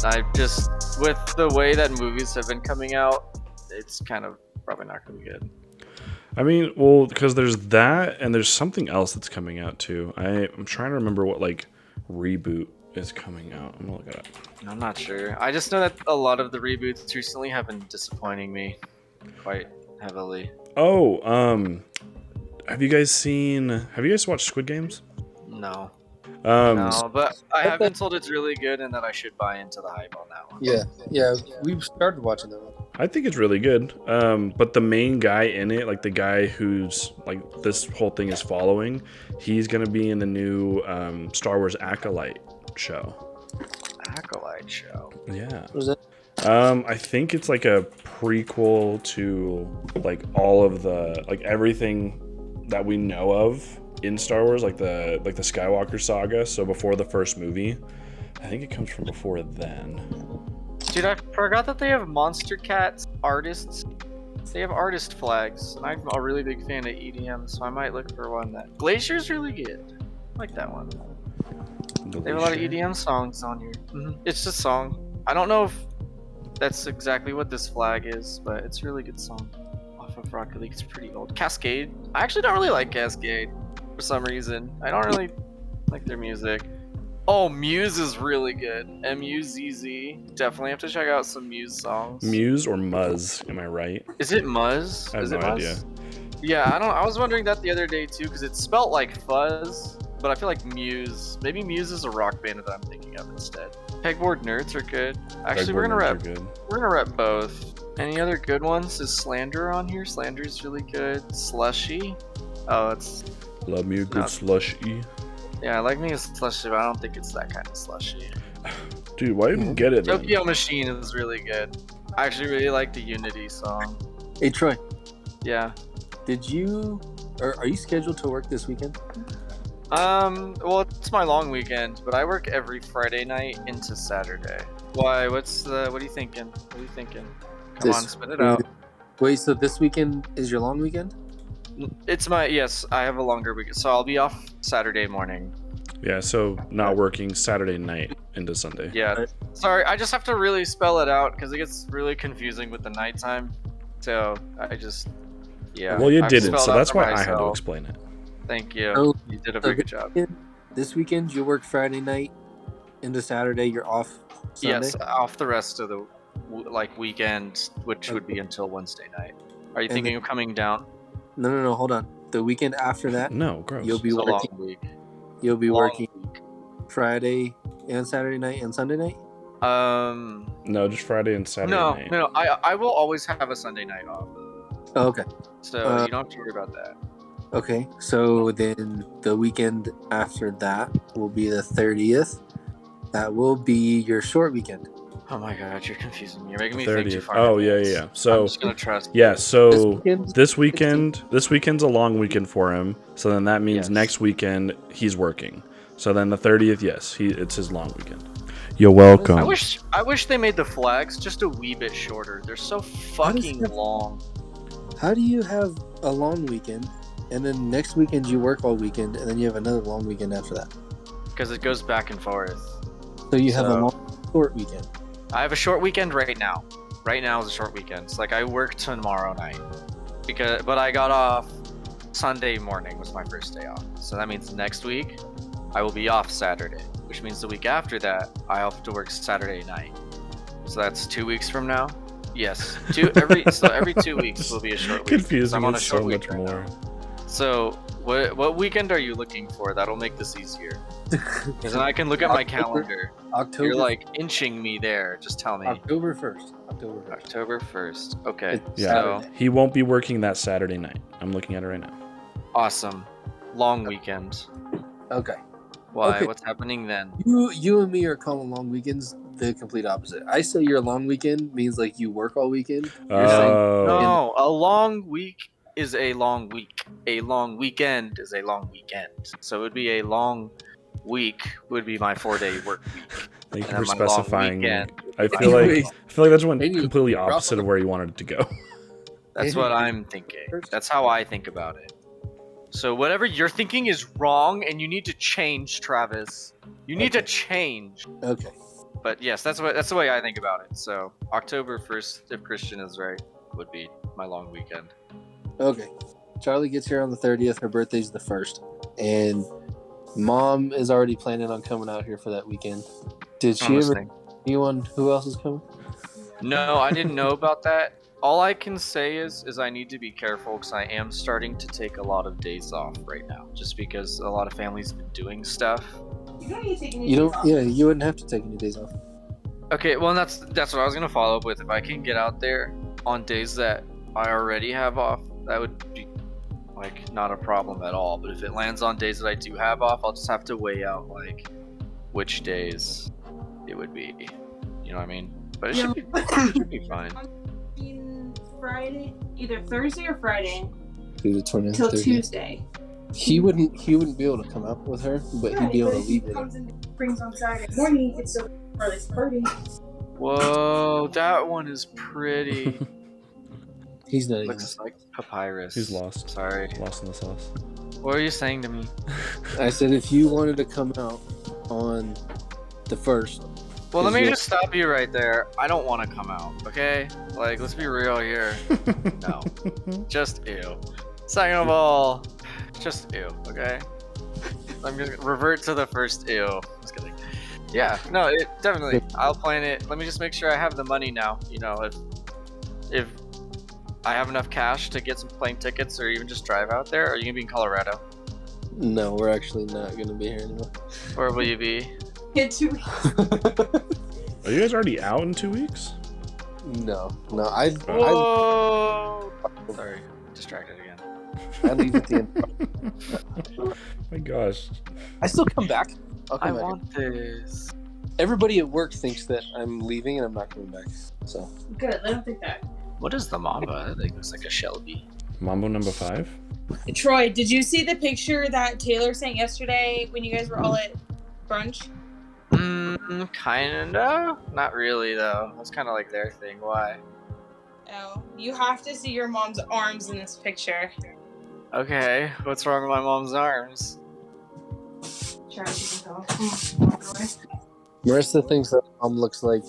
I just, with the way that movies have been coming out, it's kind of probably not gonna be good. I mean, well, because there's that, and there's something else that's coming out too. I'm trying to remember what like reboot is coming out. I'm gonna look it up. I'm not sure. I just know that a lot of the reboots recently have been disappointing me quite heavily. Oh, have you guys watched Squid Games? No. Um, No, but I I have thought- been told it's really good and that I should buy into the hype on that one. Yeah, we've started watching that one. I think it's really good. But the main guy in it, like the guy who's like this whole thing is following, he's gonna be in the new Star Wars Acolyte show. Acolyte show. Yeah. What was that? I think it's like a prequel to like all of the like everything that we know of in Star Wars, like the Skywalker saga. So before the first movie, I think it comes from before then. Dude, I forgot that they have Monster Cats artists. They have artist flags, and I'm a really big fan of EDM, so I might look for one that. Glacier's really good. I like that one. They have a lot of EDM songs on here. It's just a song. I don't know if that's exactly what this flag is, but it's a really good song. Off of Rocket League, it's pretty old. Cascade. I actually don't really like Cascade for some reason. I don't really like their music. Oh, Muse is really good. MUZZ. Definitely have to check out some Muse songs. Muse or Muzz? Am I right? Is it Muzz? I have Is no it Muzz? idea. Yeah, I don't. I was wondering that the other day too, because it's spelt like fuzz, but I feel like Muse. Maybe Muse is a rock band that I'm thinking of instead. Pegboard Nerds are good. Actually, we're gonna Pegboard rep. Nerds are good. We're gonna rep both. Any other good ones? Is Slander on here? Slander's really good. Slushy. Oh, it's Love me a good No. slushy. yeah. I like me a slushy, but I don't think it's that kind of slushy. Dude, why didn't you get it then? Tokyo Machine is really good. I actually really like the Unity song. Hey Troy, Yeah. did you or are you scheduled to work this weekend? Well, it's my long weekend, but I work every Friday night into Saturday. Why? What are you thinking? What are you thinking? Come This- on, spit it out. Wait, so this weekend is your long weekend? Yes, I have a longer weekend, so I'll be off Saturday morning. Yeah, so not working Saturday night into Sunday. Yeah. Right. Sorry, I just have to really spell it out because it gets really confusing with the nighttime. So I just, yeah. Well, you I've didn't, spelled so out that's for why I had to myself. explain it. Thank you. Oh, You did a so very good job. This weekend you work Friday night into Saturday. You're off Sunday. Yes, off the rest of the weekend, which would be until Wednesday night. Are you And thinking of coming down? No. Hold on. The weekend after that, No, gross. you'll be It's a long working. week. You'll be Long working week. Friday and Saturday night and Sunday night. No, just Friday and Saturday No, night. no, I will always have a Sunday night off, Oh, okay. so Uh, you don't have to worry about that. Okay. So then the weekend after that will be the 30th. That will be your short weekend. Oh my god, you're confusing me. You're making me think too 30th. far. Oh, in yeah, advance. yeah. I'm So, just gonna trust. yeah, so This weekend, this weekend's a long weekend for him. So then that means Yes. next weekend he's working. So then the 30th, yes, it's his long weekend. You're welcome. I wish they made the flags just a wee bit shorter. They're so fucking that- long. how do you have a long weekend and then next weekend you work all weekend and then you have another long weekend after that? Because it goes back and forth. So you have a So- long short weekend. I have a short weekend right now. Right now is a short weekend. It's like I work tomorrow night, but I got off Sunday morning was my first day off. So that means next week I will be off Saturday, which means the week after that I have to work Saturday night. So that's 2 weeks from now. Yes, every 2 weeks will be a short week. 'cause Confusing I'm on a is short so week much right more. now. So what weekend are you looking for? That'll make this easier. Because then I can look at my calendar. October. You're like inching me there. Just tell me. October 1st. October 1st. October 1st. Okay. It's Yeah. So Saturday. He won't be working that Saturday night. I'm looking at it right now. awesome. Long weekend. Okay. Why? Okay. What's happening then? You and me are calling long weekends the complete opposite. I say your long weekend means like you work all weekend. You're saying Oh, No, a long week is a long week. A long weekend is a long weekend. So it would be a long week would be my 4-day work week. thank you And for then my long specifying. weekend. I feel Anyways. like that's one Anyway, completely drop opposite on of where you wanted it to go. That's what I'm thinking. First. That's how I think about it. So whatever you're thinking is wrong and you need to change, Travis. You need to change. Okay. But yes, that's the way I think about it. So October 1st, if Christian is right, would be my long weekend. Okay. Charlie gets here on the 30th. Her birthday's the 1st. And Mom is already planning on coming out here for that weekend. Did she ever tell anyone who else is coming? No, I didn't know about that. All I can say is I need to be careful because I am starting to take a lot of days off right now, just because a lot of families been doing stuff. You don't need to take any You days don't. off. Yeah, you wouldn't have to take any days off. Okay, well that's what I was gonna follow up with. If I can get out there on days that I already have off, that would be like not a problem at all. But if it lands on days that I do have off, I'll just have to weigh out like which days it would be. You know what I mean? But it should be fine. Friday, either Thursday or Friday Through the 20th. till 30th. Tuesday. He wouldn't be able to come out with her, but he'd be able to leave it. Comes and brings on Saturday morning. It's still for this party. Whoa, that one is pretty. He's not even. Looks like papyrus. He's lost. Sorry. Lost in the sauce. What are you saying to me? I said if you wanted to come out on the 1st. Well, let me Is just stop you right there. I don't want to come out, okay? Like, let's be real here. No. Just ew. Second of all, just ew, okay? I'm just gonna revert to the first ew. Just kidding. Yeah, no, it definitely. I'll plan it. Let me just make sure I have the money now. You know, if I have enough cash to get some plane tickets or even just drive out there, are you gonna be in Colorado? No, we're actually not gonna be here anymore. Where will you be? In 2 weeks. Are you guys already out in 2 weeks? No. I Whoa! Sorry, distracted again. leave at the end. My gosh. I still come back. I'll I come back. want this. Everybody at work thinks that I'm leaving and I'm not coming back. So Good. Let him think that. What is the Mamba? That thing looks like a Shelby. Mambo number 5? Troy, did you see the picture that Taylor sent yesterday when you guys were all at brunch? Kinda. Not really though. That's kind of like their thing. Why? Oh, you have to see your mom's arms in this picture. Okay. What's wrong with my mom's arms? Marissa thinks that Mom looks like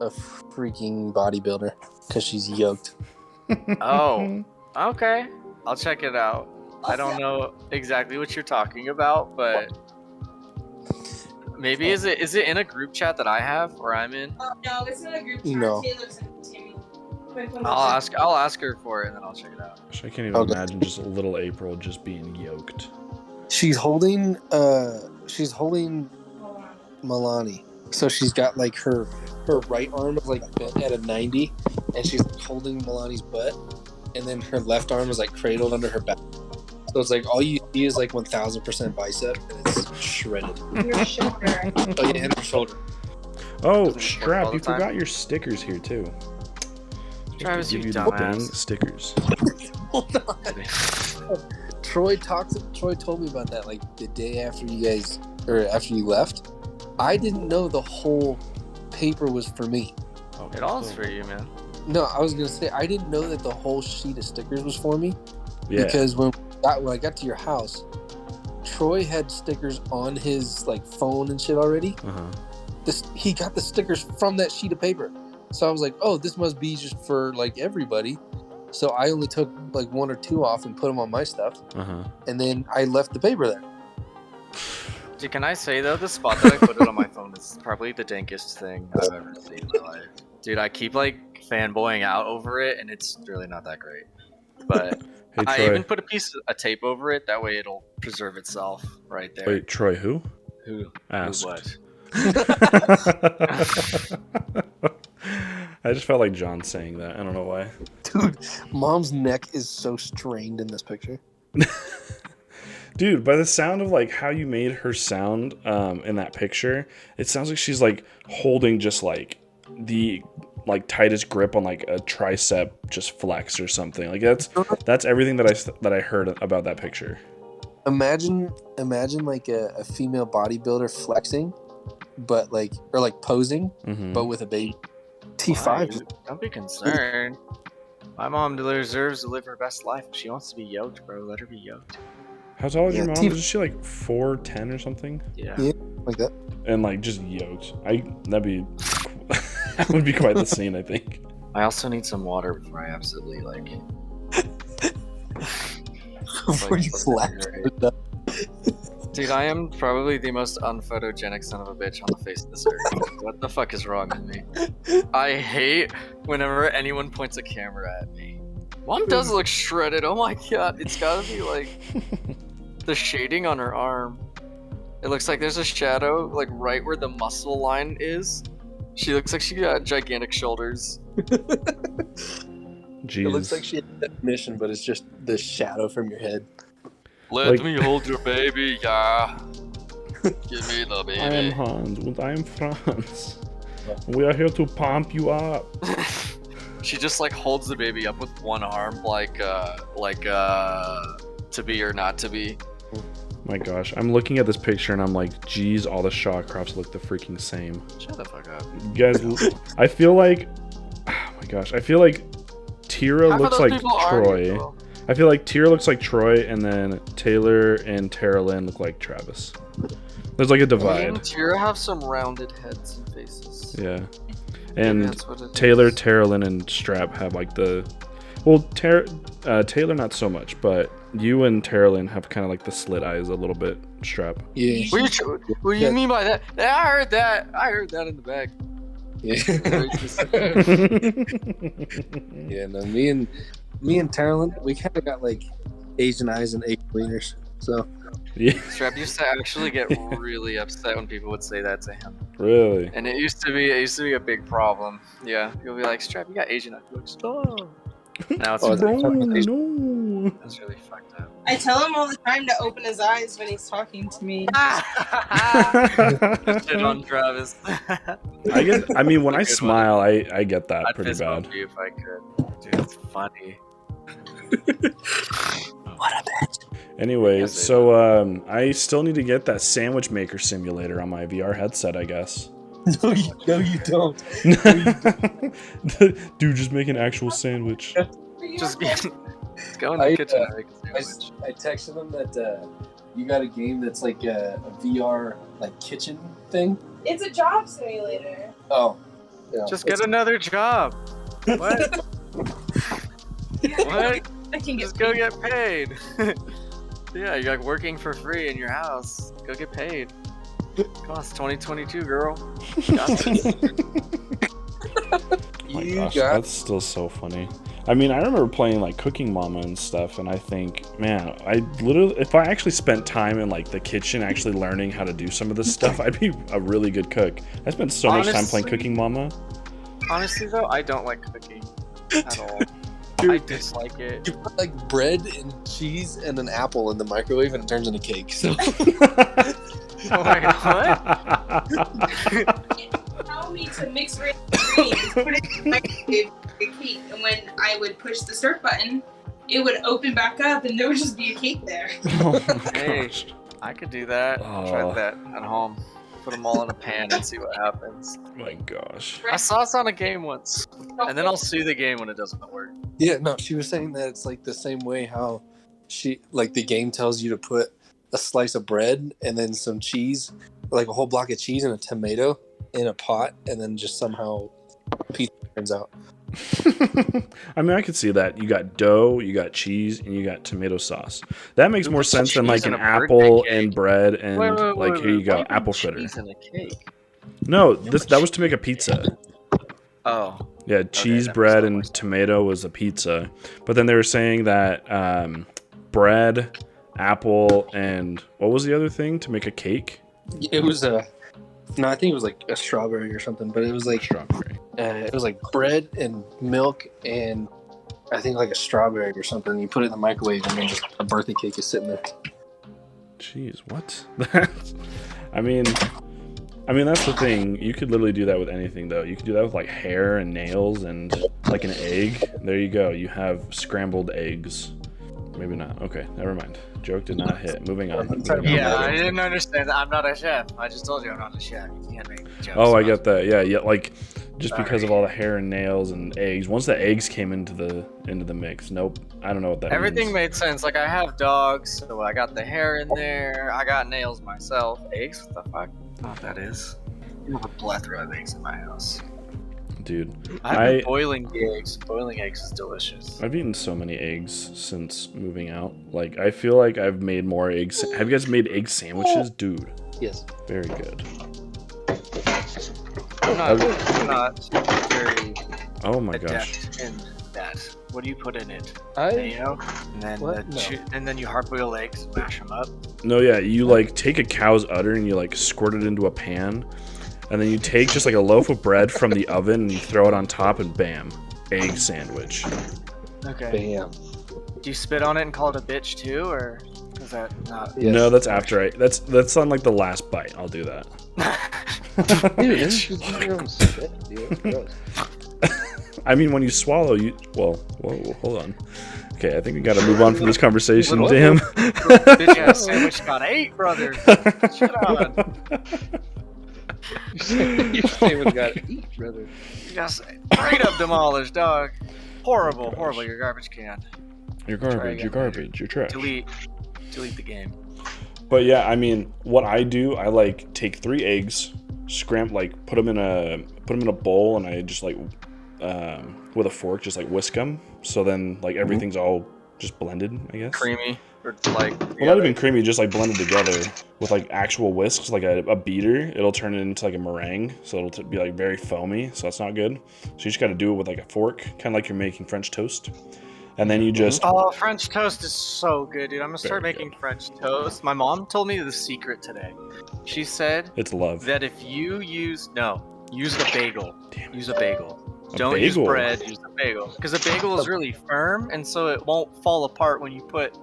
a freaking bodybuilder because she's yoked. Oh. Okay. I'll check it out. I don't know exactly what you're talking about, but maybe is it in a group chat that I have or I'm in? Oh, no, it's not a group chat. No. Taylor sent it to me. I'll ask her for it and then I'll check it out. I can't even Okay. imagine just little April just being yoked. She's holding Hold on. Milani. So she's got like her right arm is like bent at a 90 and she's like holding Milani's butt and then her left arm is like cradled under her back. So it's like all you see is like 1000% bicep and it's shredded. Your shoulder. Oh yeah, and her shoulder. Oh, Doesn't it work all Strap, the you time? forgot your stickers here too. Travis, Give you you the dumbass. dang stickers. Hold on. Troy told me about that like the day after you left. I didn't know the whole paper was for me. Oh, It all's for you, man. No, I was gonna say I didn't know that the whole sheet of stickers was for me Yeah. because when I got to your house, Troy had stickers on his like phone and shit already. Uh-huh. He got the stickers from that sheet of paper, so I was like, oh, this must be just for like everybody. So I only took like 1 or 2 off and put them on my stuff, Uh-huh. and then I left the paper there. Dude, can I say though, the spot that I put it on my phone is probably the dankest thing I've ever seen in my life. Dude, I keep like fanboying out over it, and it's really not that great. But Hey I Troy. even put a piece of tape over it. That way, it'll preserve itself right there. Wait, Troy, who? Who Asked. what? I just felt like John saying that. I don't know why. Dude, Mom's neck is so strained in this picture. Dude, by the sound of like how you made her sound in that picture, it sounds like she's like holding just like the like tightest grip on like a tricep just flex or something. Like that's everything that I heard about that picture. Imagine like a female bodybuilder flexing, but like posing, Mm-hmm. but with a baby. Why, T5. dude? Don't be concerned. My mom deserves to live her best life. If she wants to be yoked, bro, let her be yoked. How tall is your Yeah, mom? T- Isn't she like 4'10" or something? Yeah. Yeah. Like that. and like just yoked. That'd be that would be quite the scene, I think. I also need some water before I absolutely like. Before you flash. Dude, I am probably the most unphotogenic son of a bitch on the face of this earth. What the fuck is wrong with me? I hate whenever anyone points a camera at me. Mom does look shredded. Oh my god, it's gotta be like the shading on her arm. It looks like there's a shadow like right where the muscle line is. She looks like she got gigantic shoulders. Jeez. It looks like she had a definition, but it's just the shadow from your head. Let me hold your baby, yeah. Give me the baby. I am Hans and I am Franz. We are here to pump you up. She just like holds the baby up with one arm, like to be or not to be. My gosh, I'm looking at this picture and I'm like, geez, all the Shawcrofts look the freaking same. Shut the fuck up. You guys, I feel like, oh my gosh, I feel like Tira Half of looks those like people are Troy. equal. I feel like Tira looks like Troy, and then Taylor and Tara Lynn look like Travis. There's like a Me divide. and Tira have some rounded heads and faces. Yeah. Maybe And that's what it Taylor, is. Tara Lynn, and Strap have like the. Well, Taylor not so much, but you and Tara Lynn have kind of like the slit eyes a little bit. Strap. Yeah. What do you mean by that? I heard that. I heard that in the back. Yeah, no, me and Tarlin, we kind of got like Asian eyes and Asian wieners. So Yeah, Strap used to actually get really upset when people would say that to him, really. and it used to be a big problem. Yeah, people be like, "Strap, you got Asian eyes." Like, stop. Now it's Oh, Bro, really, no. it's really fucked up. I tell him all the time to open his eyes when he's talking to me. Shit on Travis. I mean, when I Good one. smile, I get that I'd pretty fist bad. bump you if I could. Dude, it's funny. what a bitch. Anyway, Yes, it so I still need to get that sandwich maker simulator on my VR headset, I guess. No, you don't. Dude, just make an actual sandwich. Just go in the kitchen and make a sandwich. I texted them that you got a game that's like a VR like kitchen thing. It's a job simulator. Oh, yeah. Just get another job. What? What? I can get Just go get paid. Yeah, you're like working for free in your house. Go get paid. Come on, it's 2022, girl. Got this. Oh my gosh, that's still so funny. I mean, I remember playing like Cooking Mama and stuff, and I think, man, I literally, if I actually spent time in like the kitchen actually learning how to do some of this stuff, I'd be a really good cook. I spent so much time playing Honestly- Cooking Mama. Honestly, though, I don't like cooking at all. Dude. I dislike it. You put like bread and cheese and an apple in the microwave and it turns into cake. So Oh my god, Tell me to mix random ingredients, put it in the microwave, make a cake, and when I would push the start button, it would open back up, and there would just be a cake there. Oh my Hey. gosh. I could do that. Oh. Try that at home. Put them all in a pan and see what happens. Oh my gosh. I saw this on a game once, and then I'll sue the game when it doesn't work. yeah, no, she was saying that it's like the same way how she like the game tells you to put a slice of bread and then some cheese, like a whole block of cheese and a tomato in a pot, and then just somehow pizza turns out. I mean, I could see that. You got dough, you got cheese, and you got tomato sauce. That makes Who more puts sense than cheese like in an a birthday apple cake? and bread and Wait, like here you why go, you put apple fritter. cheese in a cake? No, that was to make a pizza. Oh, Yeah, cheese, that bread, makes and more sense. tomato was a pizza. But then they were saying that bread, apple, and what was the other thing to make a cake? It was no, I think it was like a strawberry or something, but it was like Strawberry. it was like bread and milk and I think like a strawberry or something. You put it in the microwave and then just a birthday cake is sitting there. Jeez, what? I mean, that's the thing. You could literally do that with anything, though. You could do that with like hair and nails and like an egg. There you go. You have scrambled eggs. Maybe not. Okay, never mind. Joke did not hit. Moving on. Moving on. yeah, I didn't understand that. I'm not a chef. I just told you I'm not a chef. You can't make jokes. Oh, I about get that. Yeah, like just because of all the hair and nails and eggs. Once the eggs came into the mix, nope. I don't know what that Everything means. made sense. Like I have dogs, so I got the hair in there. I got nails myself. Eggs? What the fuck? know what that is. You have a plethora of eggs in my house. Dude, I've been boiling the eggs. Boiling eggs is delicious. I've eaten so many eggs since moving out. Like, I feel like I've made more eggs. Have you guys made egg sandwiches? Dude, Yes. very good. I'm not very Oh my gosh. adept in that. What do you put in it? I Mayo? And then, What? and then you hard-boil eggs and mash them up? No, yeah, you like take a cow's udder and you like squirt it into a pan. And then you take just like a loaf of bread from the oven and you throw it on top and bam, egg sandwich. Okay. bam. Do you spit on it and call it a bitch too, or is that not? Yes. No, that's after I. That's on like the last bite. I'll do that. Dude, this is just your own spit, dude. That's gross. I mean, when you swallow, you. Well, whoa, hold on. Okay, I think we got to move on from this conversation. What? Damn. Bitch ass sandwich got 8, brother. Shut on. Your sandwich got to eat, brother. You got straight up demolished, dog. Horrible, gosh. horrible. Your garbage can. You're Try garbage. You're again. garbage. You're trash. Delete the game. But yeah, I mean, what I do, I like take 3 eggs, put them in a bowl, and I just like with a fork, just like whisk them. So then like everything's all just blended, I guess. Creamy or like. Well, not even creamy, just like blended together with like actual whisks, like a beater. It'll turn it into like a meringue, so it'll be like very foamy. So that's not good. So you just got to do it with like a fork, kind of like you're making French toast. And then you just Oh, French toast is so good, dude. I'm gonna start Very making French toast. My mom told me the secret today. She said it's love. that if you use a bagel. Damn it. Use a bagel. A Don't use bagel? bread. Use a bagel because a bagel is really firm, and so it won't fall apart when you put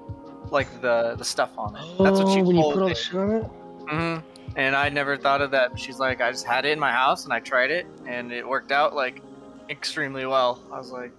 like the stuff on it. That's what she when you told put all me. the shit on it? Mhm. And I never thought of that. She's like, I just had it in my house and I tried it, and it worked out like extremely well. I was like,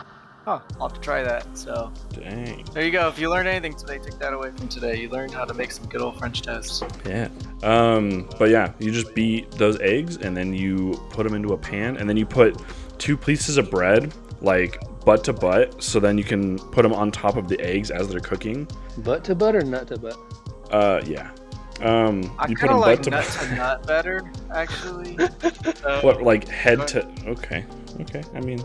oh, I'll have to try that. So Dang. there you go. If you learned anything today, take that away from today. You learned how to make some good old French toast. Yeah. But yeah, you just beat those eggs and then you put them into a pan and then you put 2 pieces of bread like butt to butt, so then you can put them on top of the eggs as they're cooking. Butt to butt or nut to butt? Yeah. I You put kind them of like butt to nut butt. to nut better, actually. What, like head to? Okay. I mean,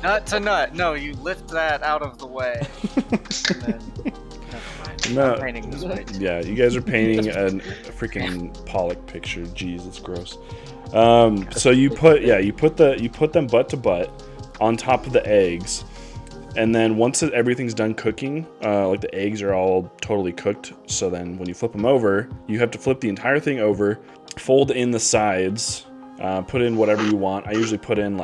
Nut to nut. No, you lift that out of the way. And then, never mind. No. I'm painting this way. too. yeah, you guys are painting a freaking Pollock picture. Jeez, it's gross. So you put them butt to butt on top of the eggs, and then once everything's done cooking, like the eggs are all totally cooked. So then when you flip them over, you have to flip the entire thing over, fold in the sides, put in whatever you want. I usually put in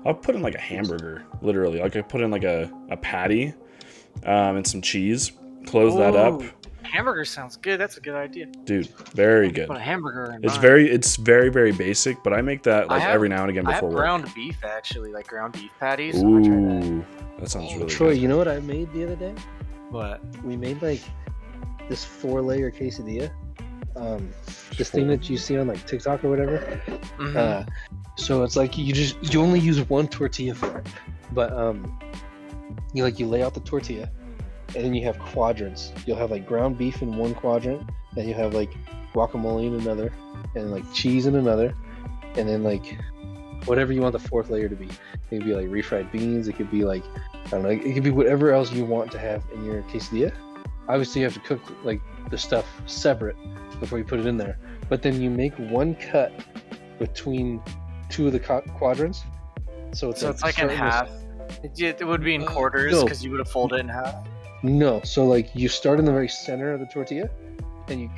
I'll put in like a hamburger, literally. Like I put in like a patty, and some cheese. Close that up, Ooh, Hamburger sounds good. That's a good idea. dude. Very good. Put a hamburger in It's mine. very very basic, but I make that like I have- every now and again I have before work. ground beef actually, like ground beef patties. I wanna try that. Ooh, that sounds really Troy, good. you know what I made the other day? What? We made like this 4-layer quesadilla. This thing that you see on like TikTok or whatever. Mhm. So it's like you only use one tortilla for it, but you lay out the tortilla, and then you have quadrants. You'll have like ground beef in one quadrant, then you have like guacamole in another, and like cheese in another, and then like whatever you want the 4th layer to be. It could be like refried beans. It could be like I don't know. It could be whatever else you want to have in your quesadilla. Obviously, you have to cook like the stuff separate before you put it in there. But then you make one cut between 2 of the quadrants. So it's like in starting to- half. It would be in quarters no. because you would have folded it in half. No, so like you start in the very center of the tortilla, and you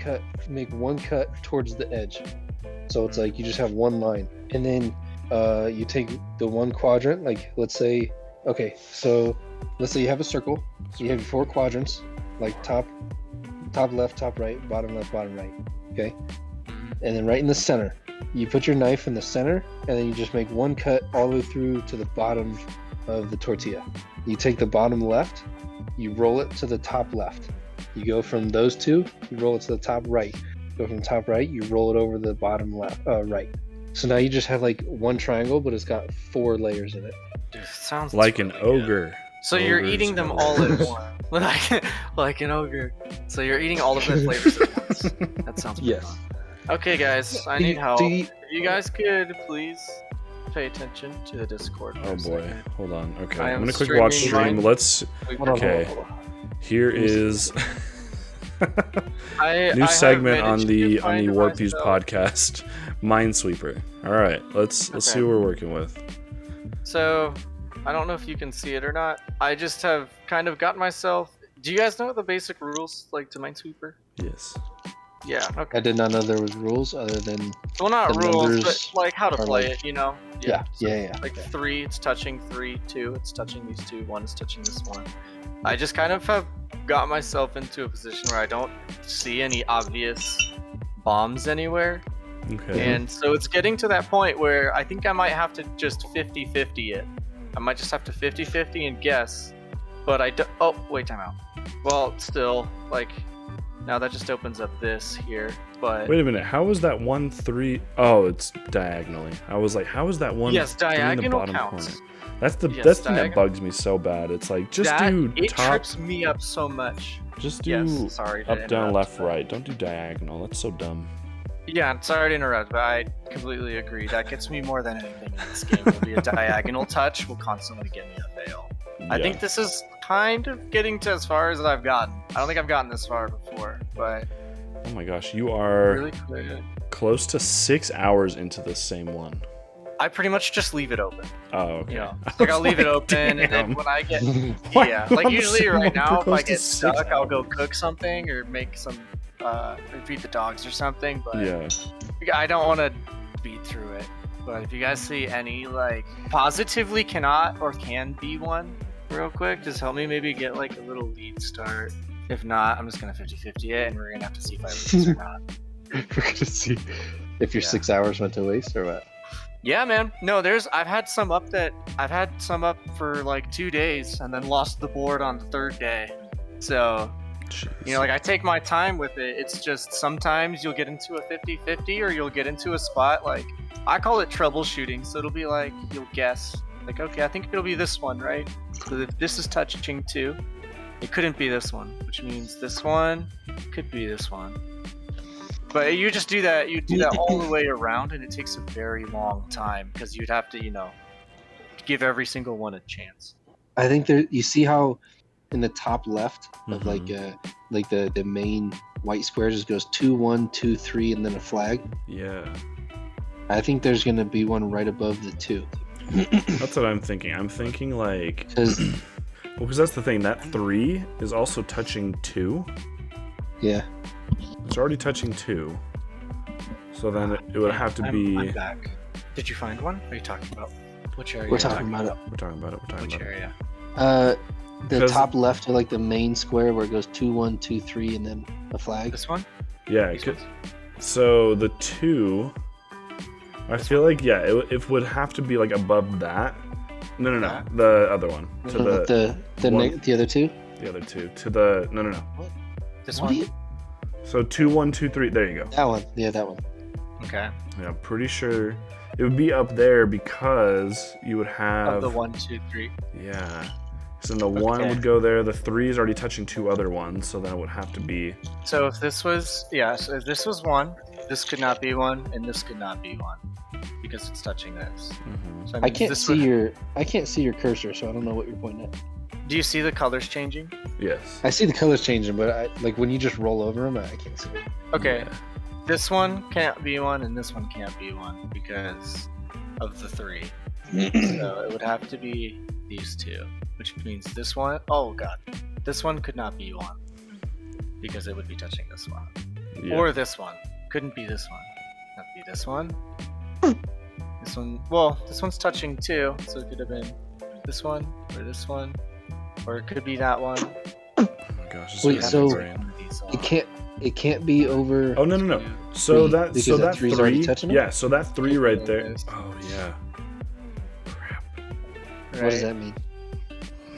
make one cut towards the edge. So it's like you just have one line, and then you take the one quadrant. Like let's say you have a circle. So you have your 4 quadrants, like top left, top right, bottom left, bottom right. Okay, and then right in the center, you put your knife in the center, and then you just make one cut all the way through to the bottom of the tortilla. You take the bottom left, you roll it to the top left. You go from those 2, you roll it to the top right. Go from top right, you roll it over the bottom left, right. So now you just have like one triangle, but it's got 4 layers in it. Dude, sounds Like an really good. ogre. So you're Ogres eating them and all at ogres. once, like an ogre. So you're eating all of the flavors at once. That sounds pretty Yes. fun. Okay, guys, I Do need you- help. do you- If you guys could please pay attention to the Discord. for Oh a boy, second. hold on. Okay, I I'm am gonna quick watch streaming stream. mine. Let's. Hold on, Okay. hold on. Here is I new have segment on managed the to find Warp Views myself- podcast, Minesweeper. All right, let's see Okay. what we're working with. So, I don't know if you can see it or not. I just have kind of got myself. Do you guys know the basic rules like to Minesweeper? Yes. Yeah. Okay. I did not know there was rules other than Well, not the rules, numbers but like how to are play like- it. You know. yeah. Like 3, it's touching 3, 2, it's touching these 2, 1 is touching this 1. I just kind of have got myself into a position where I don't see any obvious bombs anywhere. Okay. And so it's getting to that point where I think I might have to just 50-50 it. I might just have to 50-50 and guess. But I don't. Oh, wait, time out. Well, still, like, now that just opens up this here. But Wait a minute. How is that 1 3? Oh, it's diagonally. I was like, how is that one? yes, 3 in the diagonal bottom counts. corner? That's the Yes, that's the thing that diagonal. bugs me so bad. It's like just that, do it top, trips me up so much. just do Yes, sorry. to up, down, interrupt, left, but- right. Don't do diagonal. That's so dumb. Yeah, I'm sorry to interrupt, but I completely agree. That gets me more than anything in this game. Will be a diagonal touch will constantly get me a fail. I Yeah. think this is kind of getting to as far as I've gotten. I don't think I've gotten this far before, but Oh my gosh, you are really quick. close to 6 hours into the same one. I pretty much just leave it open. Oh, okay. You know, I like I'll was leave it like, open, and then damn. when I get Why yeah, am like I usually sitting right now, over if close I to get 6 stuck, I'll go hours? cook something or make some, feed the dogs or something. But Yeah. I don't want to beat through it. But if you guys see any like positively cannot or can be one, real quick, just help me maybe get like a little lead start. If not, I'm just gonna 50-50 it, and we're gonna have to see if I lose or not. We're gonna see if your Yeah. 6 hours went to waste or what. Yeah, man. No, I've had some up for like 2 days and then lost the board on the 3rd day. So, you know, like I take my time with it. It's just sometimes you'll get into a 50-50 or you'll get into a spot like I call it troubleshooting. So it'll be like you'll guess like, okay, I think it'll be this one, right? So if this is touching 2, it couldn't be this one, which means this one could be this one. But you just do that. You do that all the way around, and it takes a very long time because you'd have to, you know, give every single one a chance. I think there. You see how in the top left of Mhm. like the main white square just goes 2 1 2 3 and then a flag. Yeah. I think there's gonna be one right above the 2. That's what I'm thinking. I'm thinking like, Because well, because that's the thing. That 3 is also touching 2. yeah, It's already touching 2. So then it would have to I'm be. back. Did you find one? What are you talking about? Which area? we're are you talking about it. We're talking about it. We're talking Which about it. area? The 'Cause- top left of like the main square where it goes 2 1 2 3 and then a flag. This one? Yeah. These c- ones? So the 2, I feel like it would have to be like above that. No, That? the other one to What, the one- the other 2. the other 2 to the no. This What one? do you? So 2 1 2 3. There you go. That one. Yeah, that one. Okay. Yeah, I'm pretty sure it would be up there because you would have Of the 1, 2, 3. Yeah. So then the 1 Okay. would go there. The 3 is already touching 2 other ones, so then it would have to be. So if this was so if this was 1, this could not be 1, and this could not be 1 because it's touching this. Mhm. So that I means can't this see would- I can't see your cursor, so I don't know what you're pointing at. Do you see the colors changing? Yes. I see the colors changing, but I like when you just roll over them, I can't see it. Okay. Yeah. This one can't be 1, and this one can't be 1 because of the 3. So it would have to be these 2, which means this one. Oh god, this one could not be 1 because it would be touching this one, Yeah. or this one. Couldn't be this one. Not be this one. This one. Well, this one's touching 2, so it could have been this one or this one, or it could be that one. Oh my gosh. This Wait, is so- brain. One of these off. It can't be over. Oh no. So Three, that because so that that three's already 3. touching it? Yeah. So that 3 right there. There it is. Oh yeah. Crap. What does that mean?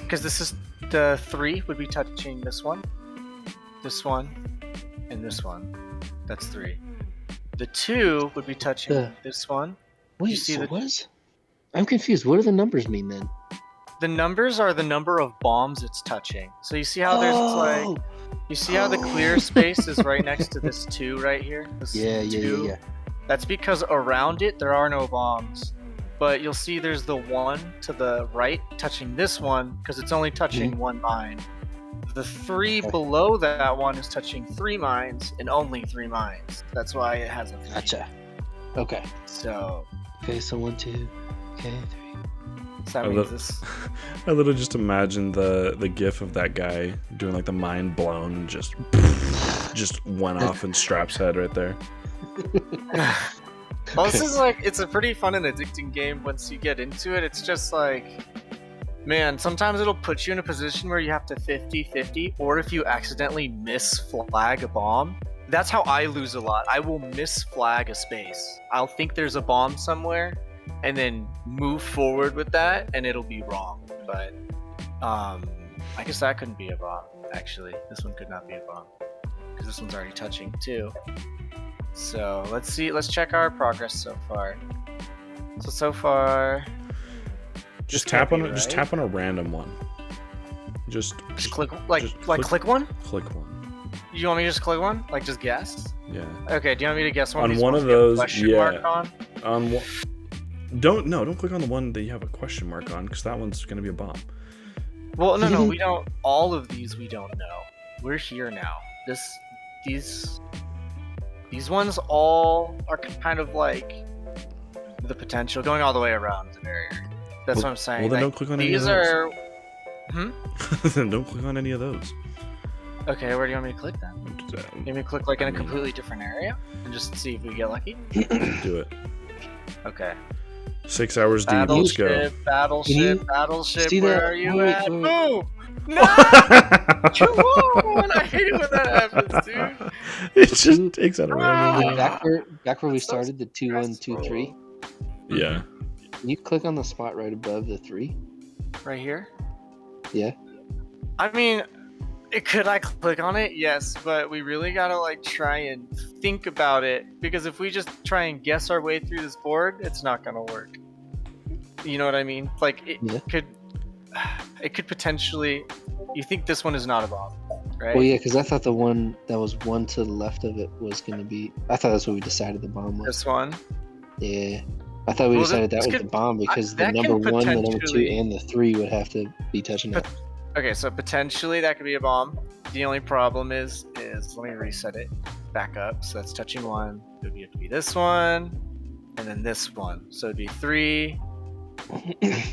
Because this is the 3 would be touching this one, and this one. That's 3. The 2 would be touching Yeah. this one. Wait, see so the- what is? I'm confused. What do the numbers mean then? The numbers are the number of bombs it's touching. So you see how there's like You see how the clear space is right next to this 2 right here? This Yeah. 2? That's because around it there are no bombs. But you'll see there's the 1 to the right touching this one because it's only touching 1 mine. The 3 below that one is touching 3 mines and only 3 mines. That's why it has a 3. Gotcha. Okay. So Okay, so 1, 2. Okay, 3. that means this. I literally just imagine the gif of that guy doing like the mind blown, just went off in Strap's head right there. Well, this is like, it's a pretty fun and addicting game once you get into it. It's just like, man, sometimes it'll put you in a position where you have to 50-50, or if you accidentally misflag a bomb. That's how I lose a lot. I will misflag a space. I'll think there's a bomb somewhere, and then move forward with that, and it'll be wrong. But, I guess that couldn't be a bomb, actually. This one could not be a bomb, because this one's already touching, too. So, let's see, let's check our progress so far. So far... Just this tap can't on be Just right. tap on a random one. Just click, just click one? Click one. You want me to just click one? Like, just guess? Yeah. Okay, do you want me to guess one On of these one ones of we have a those, question yeah. mark on? On one. Don't click on the one that you have a question mark on, because that one's gonna be a bomb. Well, no, we don't. All of these we don't know. We're here now. These ones all are kind of like the potential going all the way around the barrier. That's what I'm saying. Well, then Like, don't click on any of these those. are. Then don't click on any of those. Okay, where do you want me to click then? You want me to click like in a completely different area and just see if we get lucky? Do it. Okay. 6 hours deep. Let's go. Battleship. see Where that? are you Wait, at? wait. Boom! No! Come on! I hate it when that happens, dude. It just takes out a random. Back where we started, the 2, 1, 2, 3. Yeah. Can you click on the spot right above the 3? Right here? Yeah. I mean, could I click on it? Yes, but we really gotta like try and think about it, because if we just try and guess our way through this board, it's not gonna work. You know what I mean? Like it could potentially. You think this one is not a bomb, right? Well, yeah, because I thought the one that was 1 to the left of it was going to be. I thought that's what we decided the bomb was. This one. Yeah. I thought we Well, decided that this was could- the bomb because the that number can 1, the number 2, potentially- and the 3 would have to be touching it. Okay, so potentially that could be a bomb. The only problem is let me reset it back up. So that's touching 1. It would have to be this one, and then this one. So it'd be 3,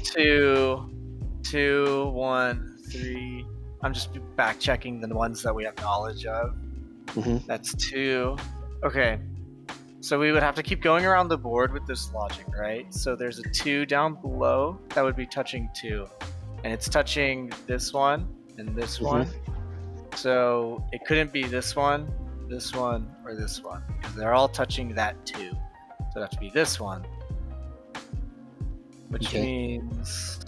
2, 2, 1, 3. I'm just back checking the ones that we have knowledge of. Mhm. That's 2. Okay. So we would have to keep going around the board with this logic, right? So there's a 2 down below that would be touching 2. And it's touching this one and this one. So it couldn't be this one, or this one. Because they're all touching that 2. So it'd have to be this one. Which Okay. means...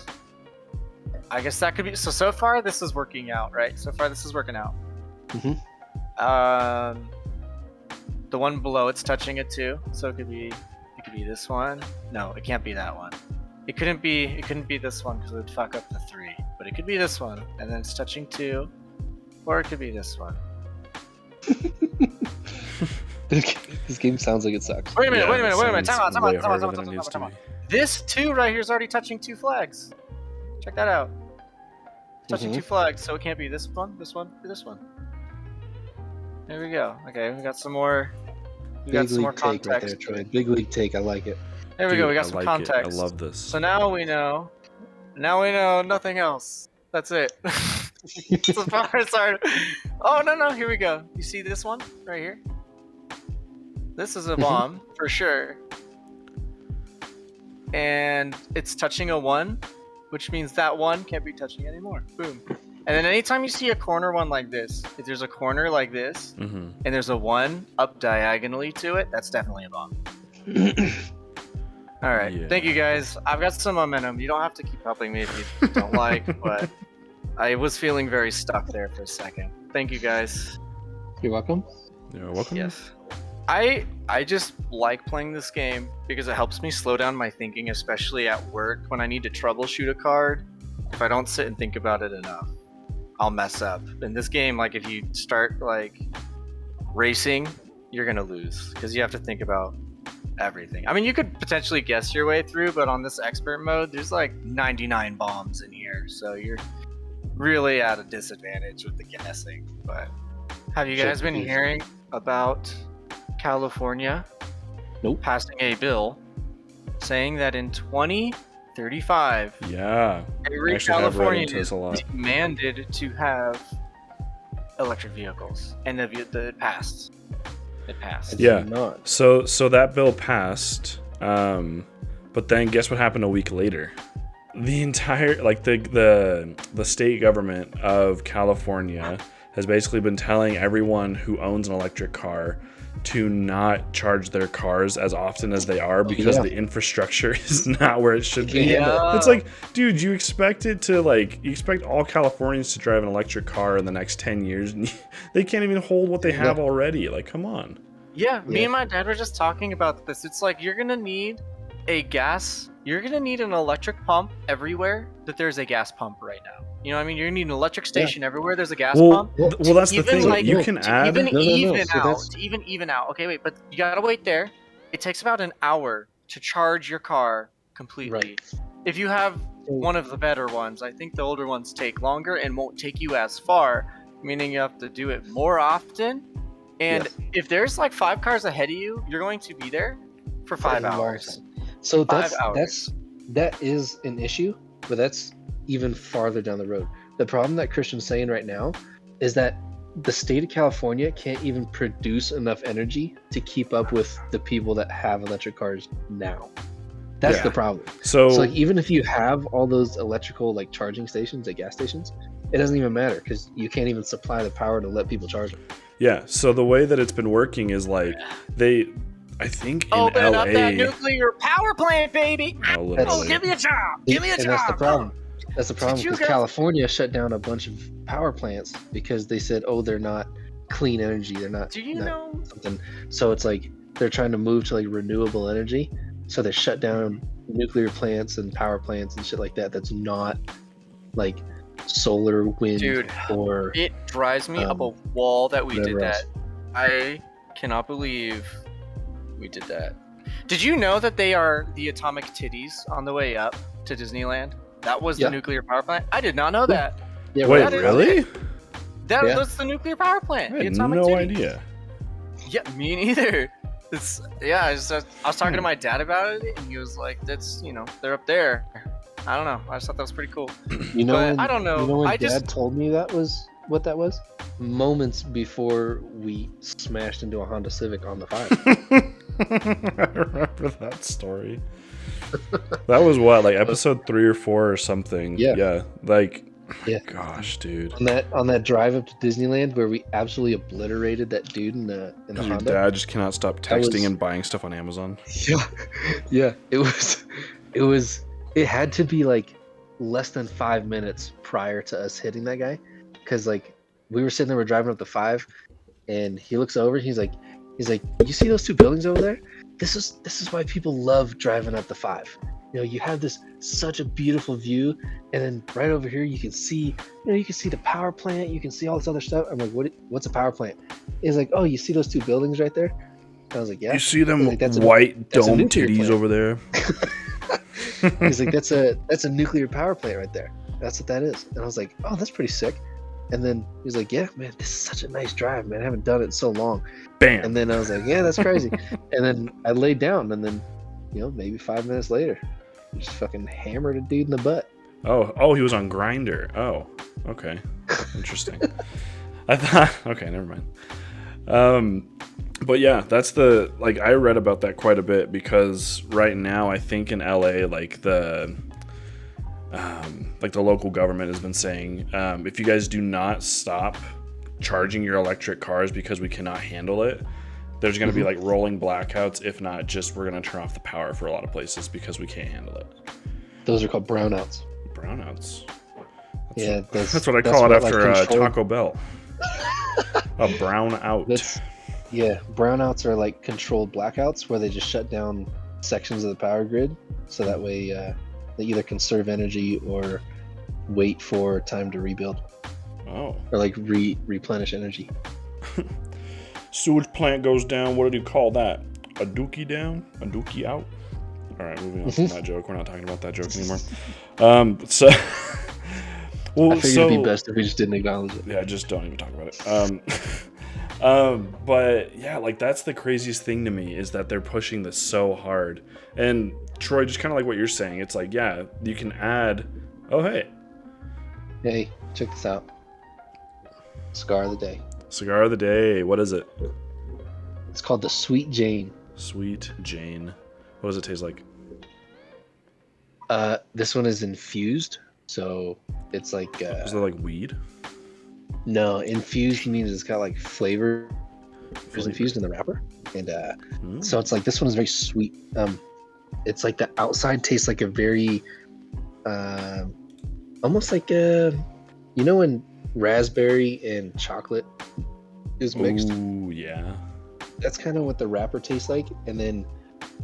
I guess that could be... So far this is working out, right? So far this is working out. Mhm. The one below it's touching it too. So it could be this one. No, it can't be that one. It couldn't be this one because it would fuck up the 3. But it could be this one, and then it's touching 2. Or it could be this one. This game sounds like it sucks. Wait a minute. Yeah, it Time sounds out. way harder than it needs to be. This 2 right here is already touching 2 flags. Check that out. Touching 2 flags, so it can't be this one, or this one. There we go. Okay, we got some more. We got Big some more league take right there, context. Troy. Big league take. I like it. There we go. We got I some like context. It. I love this. So now we know. Now we know nothing else. That's it. So far as our... Oh no! Here we go. You see this one right here? This is a bomb for sure. And it's touching a 1, which means that 1 can't be touching anymore. Boom. And then anytime you see a corner one like this, if there's a corner like this, Mm-hmm. and there's a 1 up diagonally to it, that's definitely a bomb. All right, Yeah. Thank you guys. I've got some momentum. You don't have to keep helping me if you don't like, but I was feeling very stuck there for a second. Thank you guys. You're welcome. You're welcome. Yes. I just like playing this game because it helps me slow down my thinking, especially at work when I need to troubleshoot a card if I don't sit and think about it enough. I'll mess up. In this game, like if you start like racing, you're gonna lose because you have to think about everything. I mean, you could potentially guess your way through, but on this expert mode, there's like 99 bombs in here, so you're really at a disadvantage with the guessing. But have you guys been hearing about California Nope. passing a bill saying that in 2035, Yeah. every Actually, I've read Californian into this is a lot. demanded to have electric vehicles, and it passed. It passed. Yeah. Not. So that bill passed, but then guess what happened a week later? The entire like the state government of California has basically been telling everyone who owns an electric car to not charge their cars as often as they are because Yeah. the infrastructure is not where it should be. Yeah. It's like, dude, you expect all Californians to drive an electric car in the next 10 years, and they can't even hold what they have already. Like, come on. Yeah, me Yeah. and my dad were just talking about this. It's like you're gonna need an electric pump everywhere that there's a gas pump right now. You know what I mean? You're gonna need an electric station everywhere there's a gas pump. Well, that's the Even, thing. like, You can To add. even No. even So out, that's- to even out. Okay, wait, but you gotta wait there. It takes about an hour to charge your car completely. Right. If you have one of the better ones, I think the older ones take longer and won't take you as far, meaning you have to do it more often. And Yes. if there's like 5 cars ahead of you, you're going to be there for 5 a long hours. time. So 5 hours. that is an issue, but that's even farther down the road. The problem that Christian's saying right now is that the state of California can't even produce enough energy to keep up with the people that have electric cars now. That's Yeah. the problem. So, So like even if you have all those electrical like charging stations at gas stations, it doesn't even matter because you can't even supply the power to let people charge them. yeah. So the way that it's been working is like I think in Open LA. up that nuclear power plant, baby! Oh, Oh, literally. give me a job! Give me a And job! that's the problem. That's the problem Did you because guys- California shut down a bunch of power plants because they said, "Oh, they're not clean energy. They're not." Do you not know? something? So it's like they're trying to move to like renewable energy. So they shut down nuclear plants and power plants and shit like that. That's not like solar, wind, Dude, or It drives me up a wall that we did whatever that. else. I cannot believe we did that. Did you know that they are the atomic titties on the way up to Disneyland? That was Yeah. the nuclear power plant. I did not know that. yeah, Wait, That is really? That Yeah. was the nuclear power plant. I The had atomic no titties. idea. Yeah, me neither. It's I was talking to my dad about it, and he was like, "That's they're up there." I don't know. I just thought that was pretty cool. You know, But when, I don't know. You know when I Dad just told me that was what that was? Moments before we smashed into a Honda Civic on the 5. I remember that story. That was what, like episode 3 or 4 or something. Yeah. Yeah. Like, Yeah. gosh, dude. on that drive up to Disneyland where we absolutely obliterated that dude in the Your Honda. dad just cannot stop That was- texting and buying stuff on Amazon. Yeah, yeah. It had to be like less than 5 minutes prior to us hitting that guy, because like we were sitting there, we're driving up the 5, and he looks over, he's like, you see those 2 buildings over there? This is why people love driving up the 5. You know, you have such a beautiful view, and then right over here you can see the power plant, you can see all this other stuff. I'm like, what's a power plant? He's like, oh, you see those 2 buildings right there? I was like, yeah. You see them Like, that's a- white that's a dome nuclear titties plant. over there? He's like, that's a nuclear power plant right there. That's what that is. And I was like, oh, that's pretty sick. And then he's like, yeah, man, this is such a nice drive, man. I haven't done it in so long. Bam. And then I was like, yeah, that's crazy. And then I laid down, and then, maybe 5 minutes later, just fucking hammered a dude in the butt. Oh, he was on Grinder. Oh, okay. Interesting. I thought, okay, never mind. But yeah, that's I read about that quite a bit because right now I think in LA, like the local government has been saying, if you guys do not stop charging your electric cars because we cannot handle it, there's going to be like rolling blackouts. If not, just we're going to turn off the power for a lot of places because we can't handle it. Those are called brownouts. Brownouts. Yeah, That's what I call it after Taco Bell. A brown out. Brownouts are like controlled blackouts where they just shut down sections of the power grid, so that way they either conserve energy or wait for time to rebuild. Oh. or like replenish energy. Sewage plant goes down. What do you call that? A dookie down? A dookie out? All right, moving on from that joke. We're not talking about that joke anymore. So, well, I figured it'd be best if we just didn't acknowledge it. Yeah, just don't even talk about it. But yeah, like that's the craziest thing to me is that they're pushing this so hard. And Troy, just kind of like what you're saying, it's like, yeah, you can add. Oh, hey, check this out. Cigar of the day. Cigar of the day. What is it? It's called the Sweet Jane. Sweet Jane. What does it taste like? This one is infused, so it's like. Is it like weed? No, infused means it's got like flavor. It's infused in the wrapper, and so it's like this one is very sweet. It's like the outside tastes like a very, almost like when raspberry and chocolate is mixed. Ooh, yeah. That's kind of what the wrapper tastes like, and then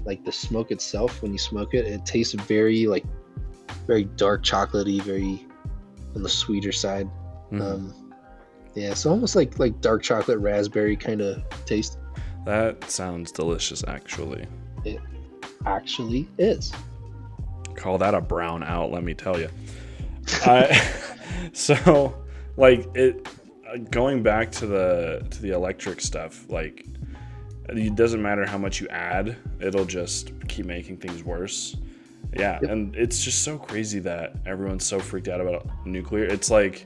like the smoke itself, when you smoke it, it tastes very dark chocolatey, very on the sweeter side. Yeah, so almost like dark chocolate raspberry kind of taste. That sounds delicious, actually. It actually is. Call that a brown out, let me tell you. So, like it, going back to the electric stuff, like it doesn't matter how much you add, it'll just keep making things worse. Yeah, yep. And it's just so crazy that everyone's so freaked out about nuclear. It's like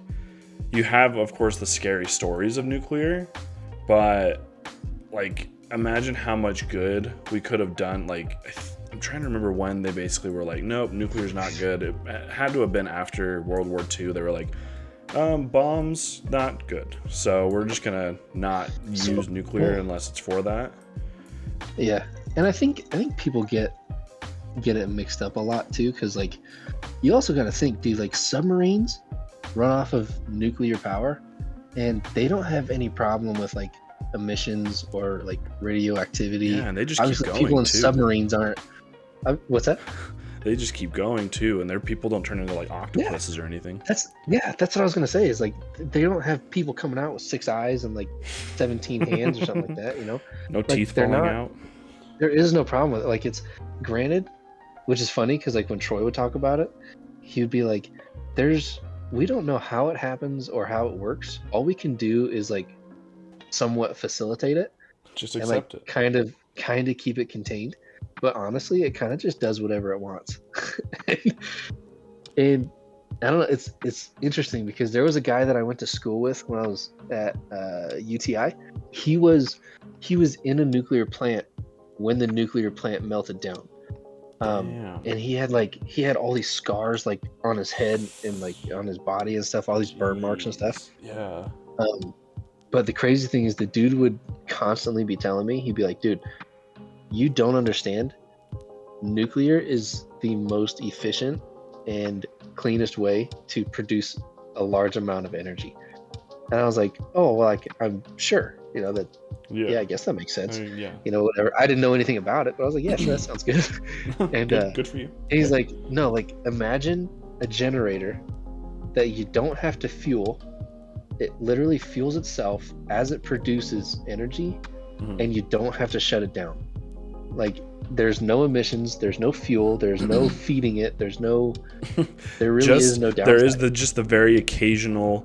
you have, of course, the scary stories of nuclear, but like imagine how much good we could have done. Like I'm trying to remember when they basically were like, nope, nuclear's not good. It had to have been after World War II. They were like, bombs not good, so we're just gonna not use nuclear unless it's for that. Yeah, and I think people get it mixed up a lot too, because like you also got to think, dude, like submarines run off of nuclear power, and they don't have any problem with like emissions or like radioactivity. Yeah, and they just obviously keep going. People in too. Submarines aren't. What's that? They just keep going too, and their people don't turn into like octopuses or anything. That's what I was gonna say. Is like they don't have people coming out with 6 eyes and like 17 hands or something like that. You know, no like, teeth falling out. There is no problem with it. Like it's granted, which is funny because like when Troy would talk about it, he would be like, we don't know how it happens or how it works. All we can do is like somewhat facilitate it. Just accept it. Kind of keep it contained. But honestly, it kind of just does whatever it wants. And I don't know, it's interesting because there was a guy that I went to school with when I was at UTI. He was in a nuclear plant when the nuclear plant melted down. And he had all these scars like on his head and like on his body and stuff, all these burn marks and stuff. Yeah. But the crazy thing is the dude would constantly be telling me, he'd be like, dude, you don't understand. Nuclear is the most efficient and cleanest way to produce a large amount of energy. And I was like, oh, well, I'm sure, you know, that, yeah, I guess that makes sense. Yeah. You know, whatever. I didn't know anything about it, but I was like, yeah, sure, that sounds good. And good for you. And he's like, no, like imagine a generator that you don't have to fuel. It literally fuels itself as it produces energy, and you don't have to shut it down. Like there's no emissions, there's no fuel, there's no feeding it, there really is no downside. There is just the very occasional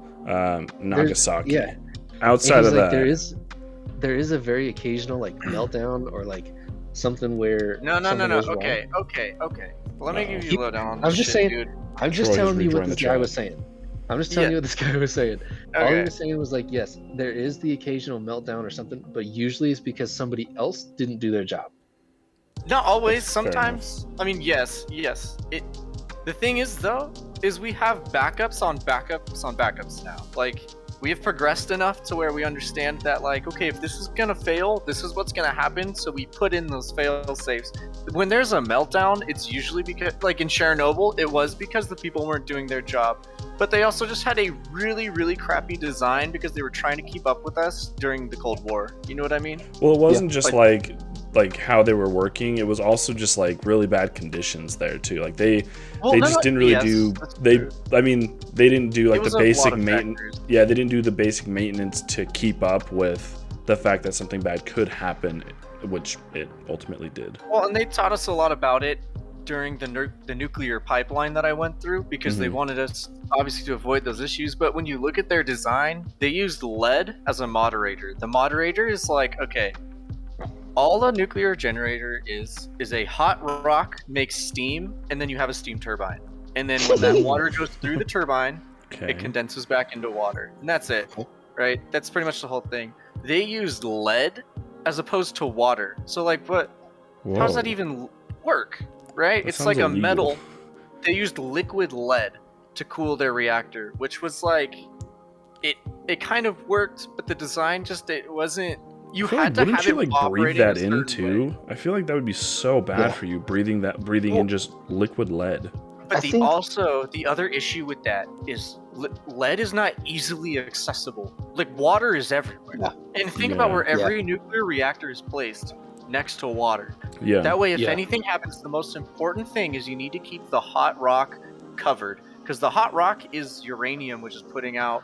Nagasaki. Yeah. Outside of like, that, there is a very occasional like meltdown or like something where no. Okay. Let me give you a lowdown on this. I'm just saying, dude. I'm just telling you what this guy was saying. I'm just telling you what this guy was saying. Okay. All he was saying was like, yes, there is the occasional meltdown or something, but usually it's because somebody else didn't do their job. Not always. Sometimes. I mean, yes. The thing is, though, is we have backups on backups on backups now. Like, we have progressed enough to where we understand that, like, okay, if this is gonna fail, this is what's gonna happen. So we put in those fail safes. When there's a meltdown, it's usually because, like in Chernobyl, it was because the people weren't doing their job. But they also just had a really, really crappy design because they were trying to keep up with us during the Cold War. You know what I mean? Well, it wasn't just like like how they were working, it was also just like really bad conditions there too. Like they Well, just didn't really do that's they true. I mean they didn't do like It was the a lot basic of maintenance. factors. Yeah, they didn't do the basic maintenance to keep up with the fact that something bad could happen, which it ultimately did. Well, and they taught us a lot about it during the nuclear pipeline that I went through because they Mhm. wanted us obviously to avoid those issues. But when you look at their design, they used lead as a moderator. The moderator is like, okay, all a nuclear generator is a hot rock makes steam, and then you have a steam turbine. And then when that water goes through the turbine, Okay. it condenses back into water, and that's it, right? That's pretty much the whole thing. They used lead as opposed to water. So like, what? How does that Whoa. even work? Right? That It's like sounds a illegal. metal. They used liquid lead to cool their reactor, which was like, it kind of worked, but the design just it wasn't. You I feel had like, to wouldn't have you it like breathe operating that a in certain too? way. I feel like that would be so bad Yeah. for you breathing Well- in just liquid lead. But I the think- also the other issue with that is lead is not easily accessible. Like water is everywhere. Yeah. And think about Yeah. where every nuclear reactor is placed next to water. Yeah. That way, if Yeah. anything happens, the most important thing is you need to keep the hot rock covered because the hot rock is uranium, which is putting out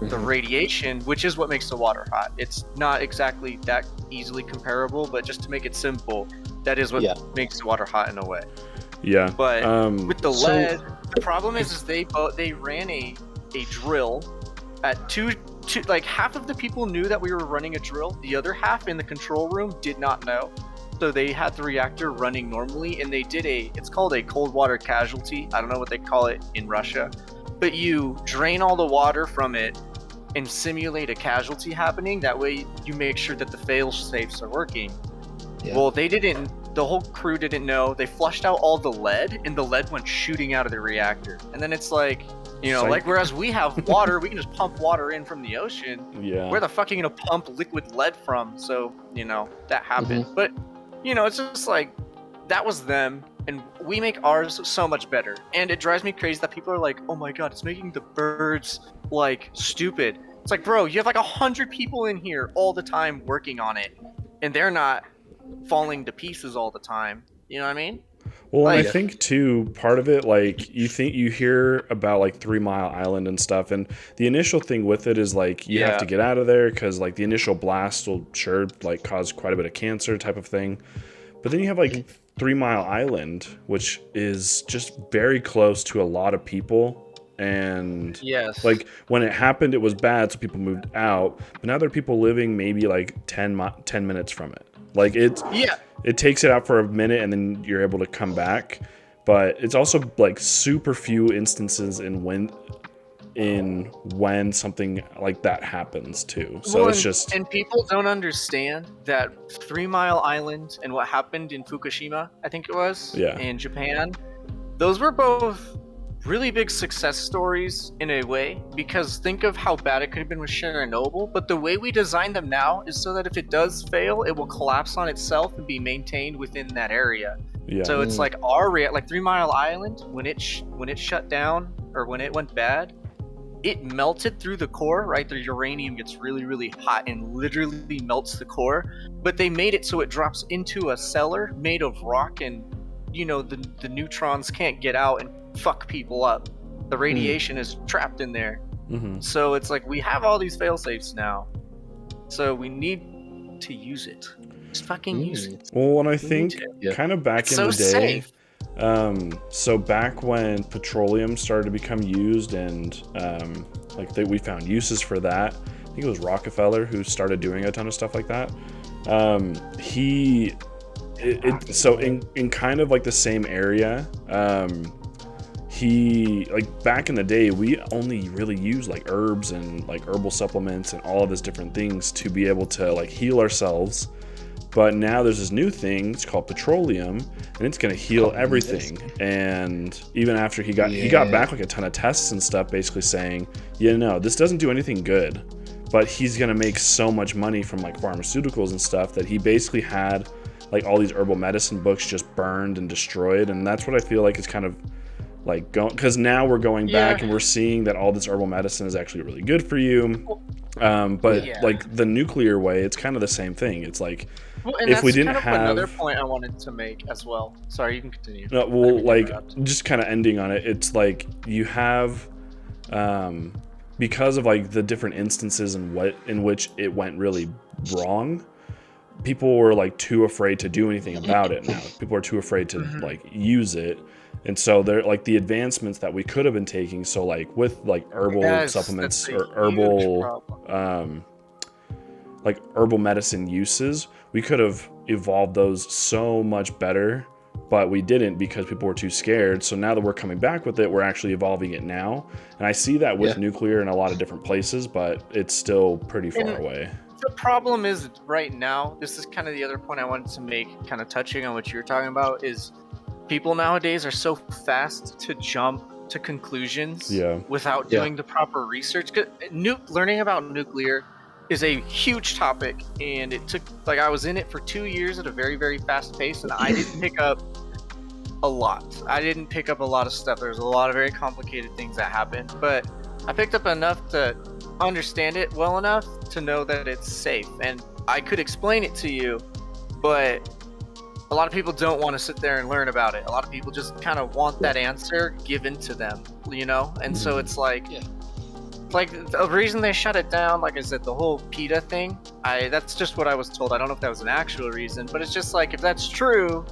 the Mhm. radiation, which is what makes the water hot. It's not exactly that easily comparable, but just to make it simple, that is what Yeah. makes the water hot in a way. Yeah. But with the so- lead, the problem is they ran a drill at two like half of the people knew that we were running a drill. The other half in the control room did not know. So they had the reactor running normally, and they did it's called a cold water casualty. I don't know what they call it in Russia, but you drain all the water from it and simulate a casualty happening. That way you make sure that the fail safes are working. Yeah. Well, they didn't. The whole crew didn't know. They flushed out all the lead, and the lead went shooting out of the reactor. And then it's like, Psych. like whereas we have water, we can just pump water in from the ocean. Yeah. Where the fuck are you gonna pump liquid lead from? So that happened. Mm-hmm. But it's just like that was them, and we make ours so much better. And it drives me crazy that people are like, "Oh my god, it's making the birds like stupid." It's like, bro, you have like 100 people in here all the time working on it, and they're not falling to pieces all the time. You know what I mean? Well, and I Like- think too, part of it, like you hear about like 3 Mile Island and stuff, and the initial thing with it is like you have Yeah. to get out of there because like the initial blast will like cause quite a bit of cancer type of thing. But then you have like 3 Mile Island, which is just very close to a lot of people, and Yes. like when it happened, it was bad, so people moved out. But now there are people living maybe like 10 minutes from it. Like yeah. it takes it out for a minute and then you're able to come back, but it's also like super few instances in when something like that happens too. So Well, it's and- just and people don't understand that 3 Mile Island and what happened in Fukushima, I think it was, Yeah. in Japan, those were both really big success stories in a way, because think of how bad it could have been with Chernobyl, but the way we design them now is so that if it does fail, it will collapse on itself and be maintained within that area. yeah. So it's like like 3 Mile Island, when it shut down or when it went bad, it melted through the core, right? The uranium gets really, really hot and literally melts the core. But they made it so it drops into a cellar made of rock, and the neutrons can't get out and fuck people up. The radiation is trapped in there. Mhm. So it's like we have all these fail safes now. So we need to use it. Just fucking use it. Well, and I We need think to. Yeah. kind of back It's in so the day, safe. so back when petroleum started to become used and we found uses for that. I think it was Rockefeller who started doing a ton of stuff like that. So in kind of like the same area, he like back in the day we only really used like herbs and like herbal supplements and all of these different things to be able to like heal ourselves. But now there's this new thing, it's called petroleum, and it's going to heal everything. And even after he got back like a ton of tests and stuff basically saying, no, this doesn't do anything good, but he's going to make so much money from like pharmaceuticals and stuff that he basically had like all these herbal medicine books just burned and destroyed. And that's what I feel like is kind of like going, because now we're going back and we're seeing that all this herbal medicine is actually really good for you. But Yeah. like the nuclear way, it's kind of the same thing. It's like Well, and if that's we didn't kind of another have point I wanted to make as well. Sorry, you can continue. no, I well, didn't mean to like interrupt. just kind of ending on it. It's like you have because of like the different instances in which it went really wrong. People were like too afraid to do anything about it now. People are too afraid to Mhm. like use it. And so they're like the advancements that we could have been taking. So like with like herbal Yes, supplements that's a or huge herbal problem. like herbal medicine uses, we could have evolved those so much better, but we didn't because people were too scared. So now that we're coming back with it, we're actually evolving it now. And I see that with Yeah. nuclear in a lot of different places, but it's still pretty far And- away. The problem is right now, this is kind of the other point I wanted to make, kind of touching on what you were talking about, is people nowadays are so fast to jump to conclusions Yeah. without Yeah. doing the proper research. Learning about nuclear is a huge topic, and it took, like, I was in it for 2 years at a very, very fast pace, and I didn't pick up a lot. I didn't pick up a lot of stuff. There's a lot of very complicated things that happened, but I picked up enough to understand it well enough to know that it's safe, and I could explain it to you, but a lot of people don't want to sit there and learn about it. A lot of people just kind of want that answer given to them, you know? And so it's like, Yeah. like the reason they shut it down, like I said, the whole PETA thing, that's just what I was told. I don't know if that was an actual reason, but it's just like, if that's true,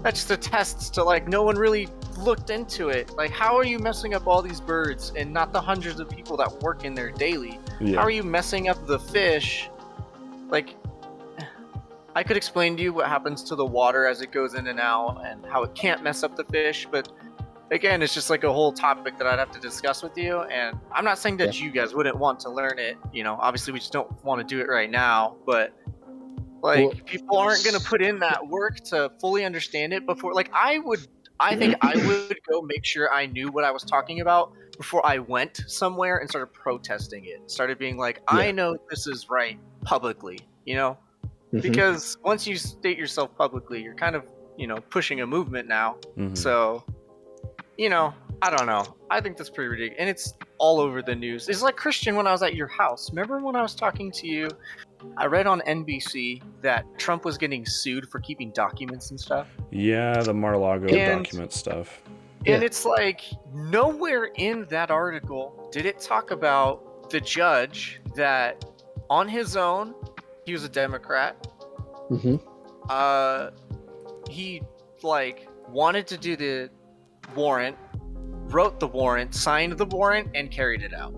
that's just attests to like no one really looked into it. Like, how are you messing up all these birds and not the hundreds of people that work in there daily? How Yeah. are you messing up the fish? Like, I could explain to you what happens to the water as it goes in and out and how it can't mess up the fish, but again, it's just like a whole topic that I'd have to discuss with you. And I'm not saying that you guys wouldn't want to learn it. You know, obviously we just don't want to do it right now, but like Well, people aren't going to put in that work to fully understand it before. Like I think I would go make sure I knew what I was talking about before I went somewhere and started protesting it. Started being like, I Yeah. know this is right publicly, you know? Mhm. Because once you state yourself publicly, you're kind of, you know, pushing a movement now. Mhm. So, you know, I don't know. I think that's pretty ridiculous. And it's all over the news. It's like, Christian, when I was at your house. Remember when I was talking to you? I read on NBC that Trump was getting sued for keeping documents and stuff. Yeah, the Mar-a-Lago And- document stuff. And Yeah. it's like, nowhere in that article did it talk about the judge that on his own, he was a Democrat. Mhm. He like wanted to do the warrant, wrote the warrant, signed the warrant, and carried it out.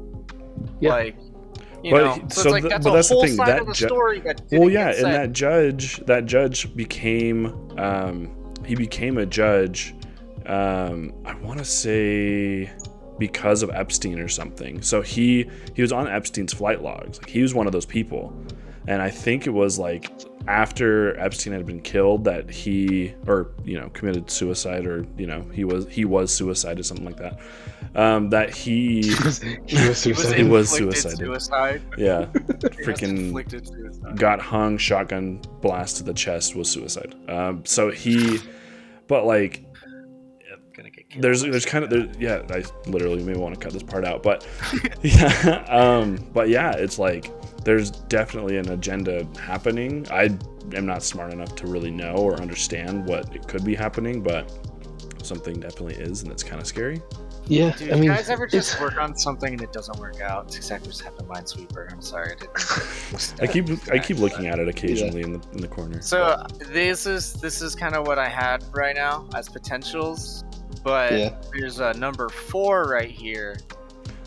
Yeah. Like, you But know, he- so so it's like the- that's but a that's the whole thing, side that of the ju- story that didn't Well, yeah, get and said. that judge became he became a judge. I want to say because of Epstein or something. So he was on Epstein's flight logs. Like he was one of those people, and I think it was like after Epstein had been killed that he, or you know, committed suicide, or you know, he was suicided, something like that. That he He was It was inflicted suicided. suicide. yeah He has freaking inflicted suicide. got hung, shotgun blast to the chest, was suicide. So he, but like Gonna get killed. there's kind of yeah, I literally may want to cut this part out, but yeah, but yeah, it's like there's definitely an agenda happening. I am not smart enough to really know or understand what it could be happening, but something definitely is, and it's kind of scary. Yeah, Dude, I mean, you guys ever just it's- work on something and it doesn't work out? It's exactly what's happened to Minesweeper. I'm sorry, I I didn't. keep looking at it occasionally in the corner. So this is kind of what I had right now as potentials, but Yeah. there's a number 4 right here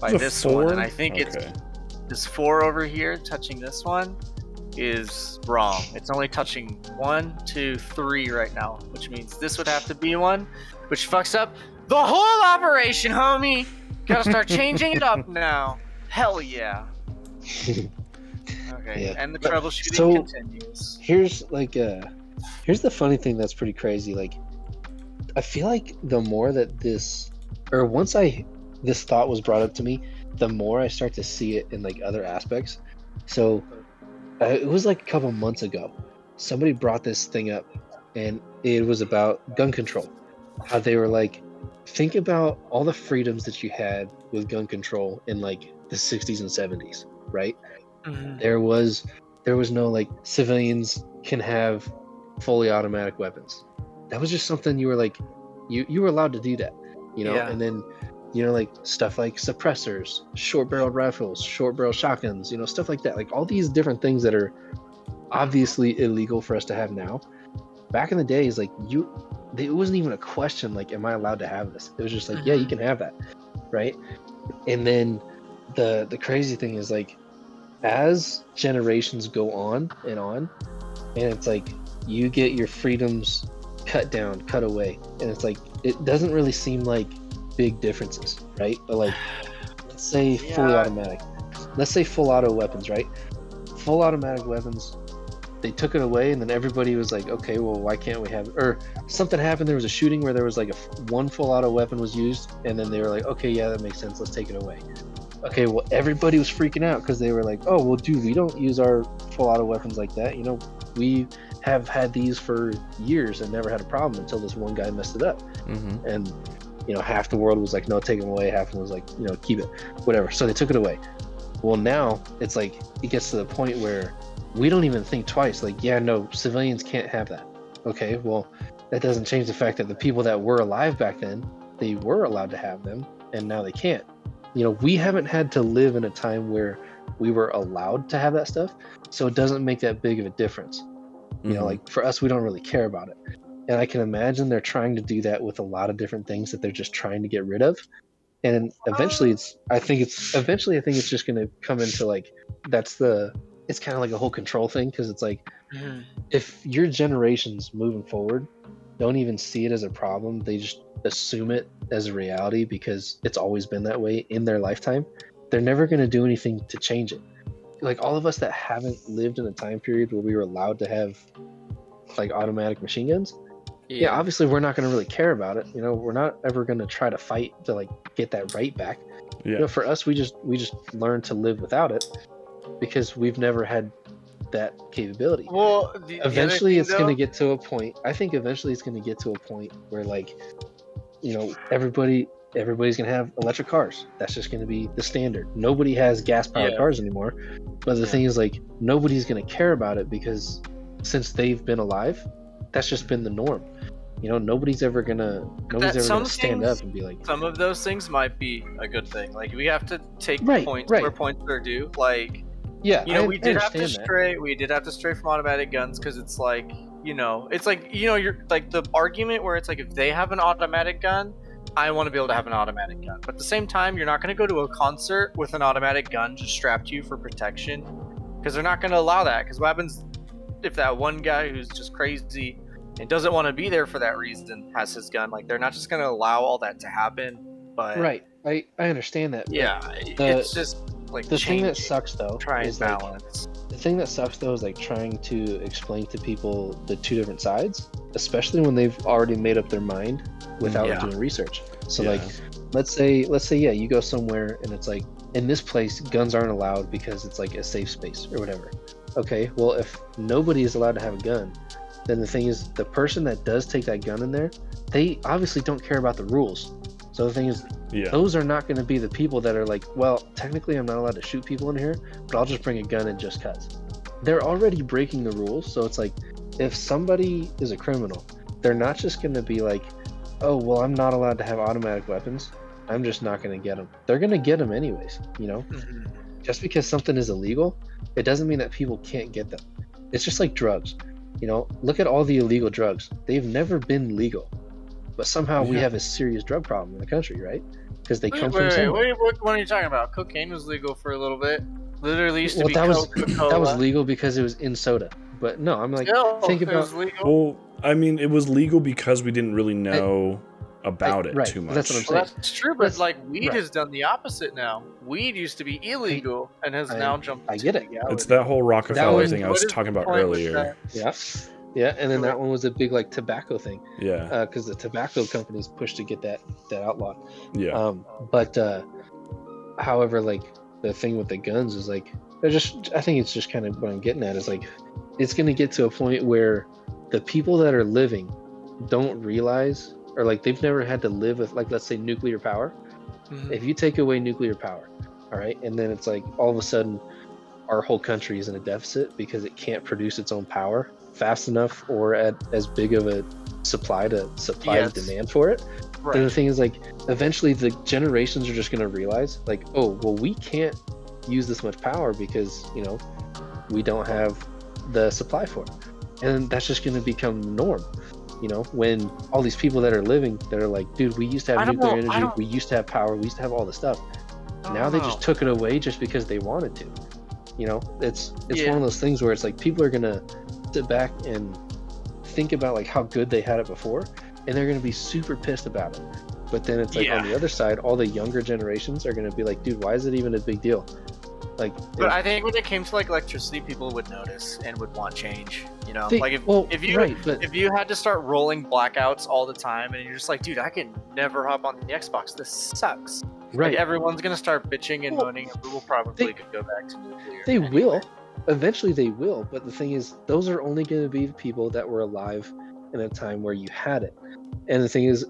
by There's a this one, 4? and I think it's Okay. this 4 over here touching this one is wrong. It's only touching 1, 2, 3 right now, which means this would have to be one, which fucks up the whole operation, homie. Gotta start changing it up now. Hell yeah. Okay, Yeah. and the troubleshooting So- continues. here's the funny thing that's pretty crazy. Like, I feel like the more that this thought was brought up to me, the more I start to see it in like other aspects. So it was like a couple months ago, somebody brought this thing up, and it was about gun control. How they were like, think about all the freedoms that you had with gun control in like the 60s and 70s, right? Mhm. There was no like civilians can have fully automatic weapons. That was just something you were like, you were allowed to do that, you know. Yeah. And then, you know, like stuff like suppressors, short-barreled rifles, short-barrel shotguns, you know, stuff like that. Like all these different things that are obviously illegal for us to have now. Back in the days, like it wasn't even a question like, am I allowed to have this? It was just like, yeah, you can have that, right? And then the crazy thing is like, as generations go on, and it's like you get your freedoms cut down, cut away, and it's like it doesn't really seem like big differences, right? But like, let's say fully Yeah. automatic, let's say full auto weapons, right? Full automatic weapons, they took it away, and then everybody was like, okay, well, why can't we have? Or something happened. There was a shooting where there was like one full auto weapon was used, and then they were like, okay, yeah, that makes sense. Let's take it away. Okay, well, everybody was freaking out because they were like, oh, well, dude, we don't use our full auto weapons like that. You know, we have had these for years and never had a problem until this one guy messed it up. Mm-hmm. And, you know, half the world was like, no, take them away. Half of them was like, you know, keep it, whatever. So they took it away. Well, now it's like, it gets to the point where we don't even think twice. Like, yeah, no, civilians can't have that. Okay, well, that doesn't change the fact that the people that were alive back then, they were allowed to have them, and now they can't. You know, we haven't had to live in a time where we were allowed to have that stuff, so it doesn't make that big of a difference. You know, like for us, we don't really care about it. And I can imagine they're trying to do that with a lot of different things that they're just trying to get rid of. And eventually I think it's just going to come into like, it's kind of like a whole control thing. Cause it's like, Mhm. if your generations moving forward don't even see it as a problem, they just assume it as a reality because it's always been that way in their lifetime, they're never going to do anything to change it. Like all of us that haven't lived in a time period where we were allowed to have like automatic machine guns, yeah, obviously we're not going to really care about it. You know, we're not ever going to try to fight to like get that right back. Yeah. You know, for us, we just learned to live without it because we've never had that capability. Well, Eventually it's going to get to a point, I think eventually it's going to get to a point where like, you know, everybody's going to have electric cars. That's just going to be the standard. Nobody has gas powered cars anymore. But the thing is like, nobody's going to care about it because since they've been alive, that's just been the norm. You know, nobody's ever gonna stand up and be like, some of those things might be a good thing. Like we have to take points right. where points are due. Like, yeah, you know, we did have to that. stray from automatic guns because it's like, you know, you're like the argument where it's like if they have an automatic gun, I want to be able to have an automatic gun. But at the same time, you're not going to go to a concert with an automatic gun just strapped to you for protection because they're not going to allow that. Because what happens if that one guy who's just crazy and doesn't want to be there for that reason has his gun? Like they're not just going to allow all that to happen. But right, I understand that. Yeah, it's just like the thing that sucks though is balance. The thing that sucks though is like trying to explain to people the two different sides, especially when they've already made up their mind without doing research. So like, let's say yeah, you go somewhere and it's like, in this place guns aren't allowed because it's like a safe space or whatever. Okay, well, if nobody is allowed to have a gun, then the thing is, the person that does take that gun in there, they obviously don't care about the rules. So the thing is, those are not going to be the people that are like, well, technically I'm not allowed to shoot people in here, but I'll just bring a gun and just cuz. They're already breaking the rules. So it's like, if somebody is a criminal, they're not just going to be like, oh, well, I'm not allowed to have automatic weapons, I'm just not going to get them. They're going to get them anyways, you know? Mm-hmm. Just because something is illegal, it doesn't mean that people can't get them. It's just like drugs. You know, look at all the illegal drugs. They've never been legal. But somehow we have a serious drug problem in the country, right? Because they come from somewhere. What are you talking about? Cocaine was legal for a little bit. Literally used to be that Coca-Cola. was legal because it was in soda. But no, I'm like, think about... Well, I mean, it was legal because we didn't really know about it too much. That's what I'm saying. Well, that's true, but like weed has done the opposite now. Weed used to be illegal and has now jumped into legality. It's that whole Rockefeller thing I was talking about earlier. Yeah, and then that one was a big like tobacco thing. Yeah. Because the tobacco companies pushed to get that outlawed. Yeah. But however, like the thing with the guns is like, I think it's just kind of what I'm getting at is like, it's going to get to a point where the people that are living don't realize, or like they've never had to live with, like, let's say nuclear power. Mm-hmm. If you take away nuclear power, all right, and then it's like all of a sudden our whole country is in a deficit because it can't produce its own power fast enough or at as big of a supply to Yes. demand for it. Then the Right. thing is, like, eventually the generations are just going to realize, like, oh, well, we can't use this much power because, you know, we don't have the supply for it. And that's just going to become the norm. You know, when all these people that are living, that are like, dude, we used to I have don't nuclear know, I energy, don't- we used to have power, we used to have all this stuff. I Now don't they know. just took it away just because they wanted to. You know, it's Yeah. one of those things where it's like people are gonna sit back and think about like how good they had it before, and they're gonna be super pissed about it. But then it's like on Yeah. the other side, all the younger generations are gonna be like, dude, why is it even a big deal? Like, But I think when it came to like electricity, people would notice and would want change. You know, they- like well, if you right, but if you had to start rolling blackouts all the time, and you're just like, dude, I can never hop on the Xbox. This sucks. right, Like everyone's gonna start bitching and Well, moaning, and we will probably go back to nuclear. they anyway. will. Eventually, they will. But the thing is, those are only going to be the people that were alive in a time where you had it. And the thing is,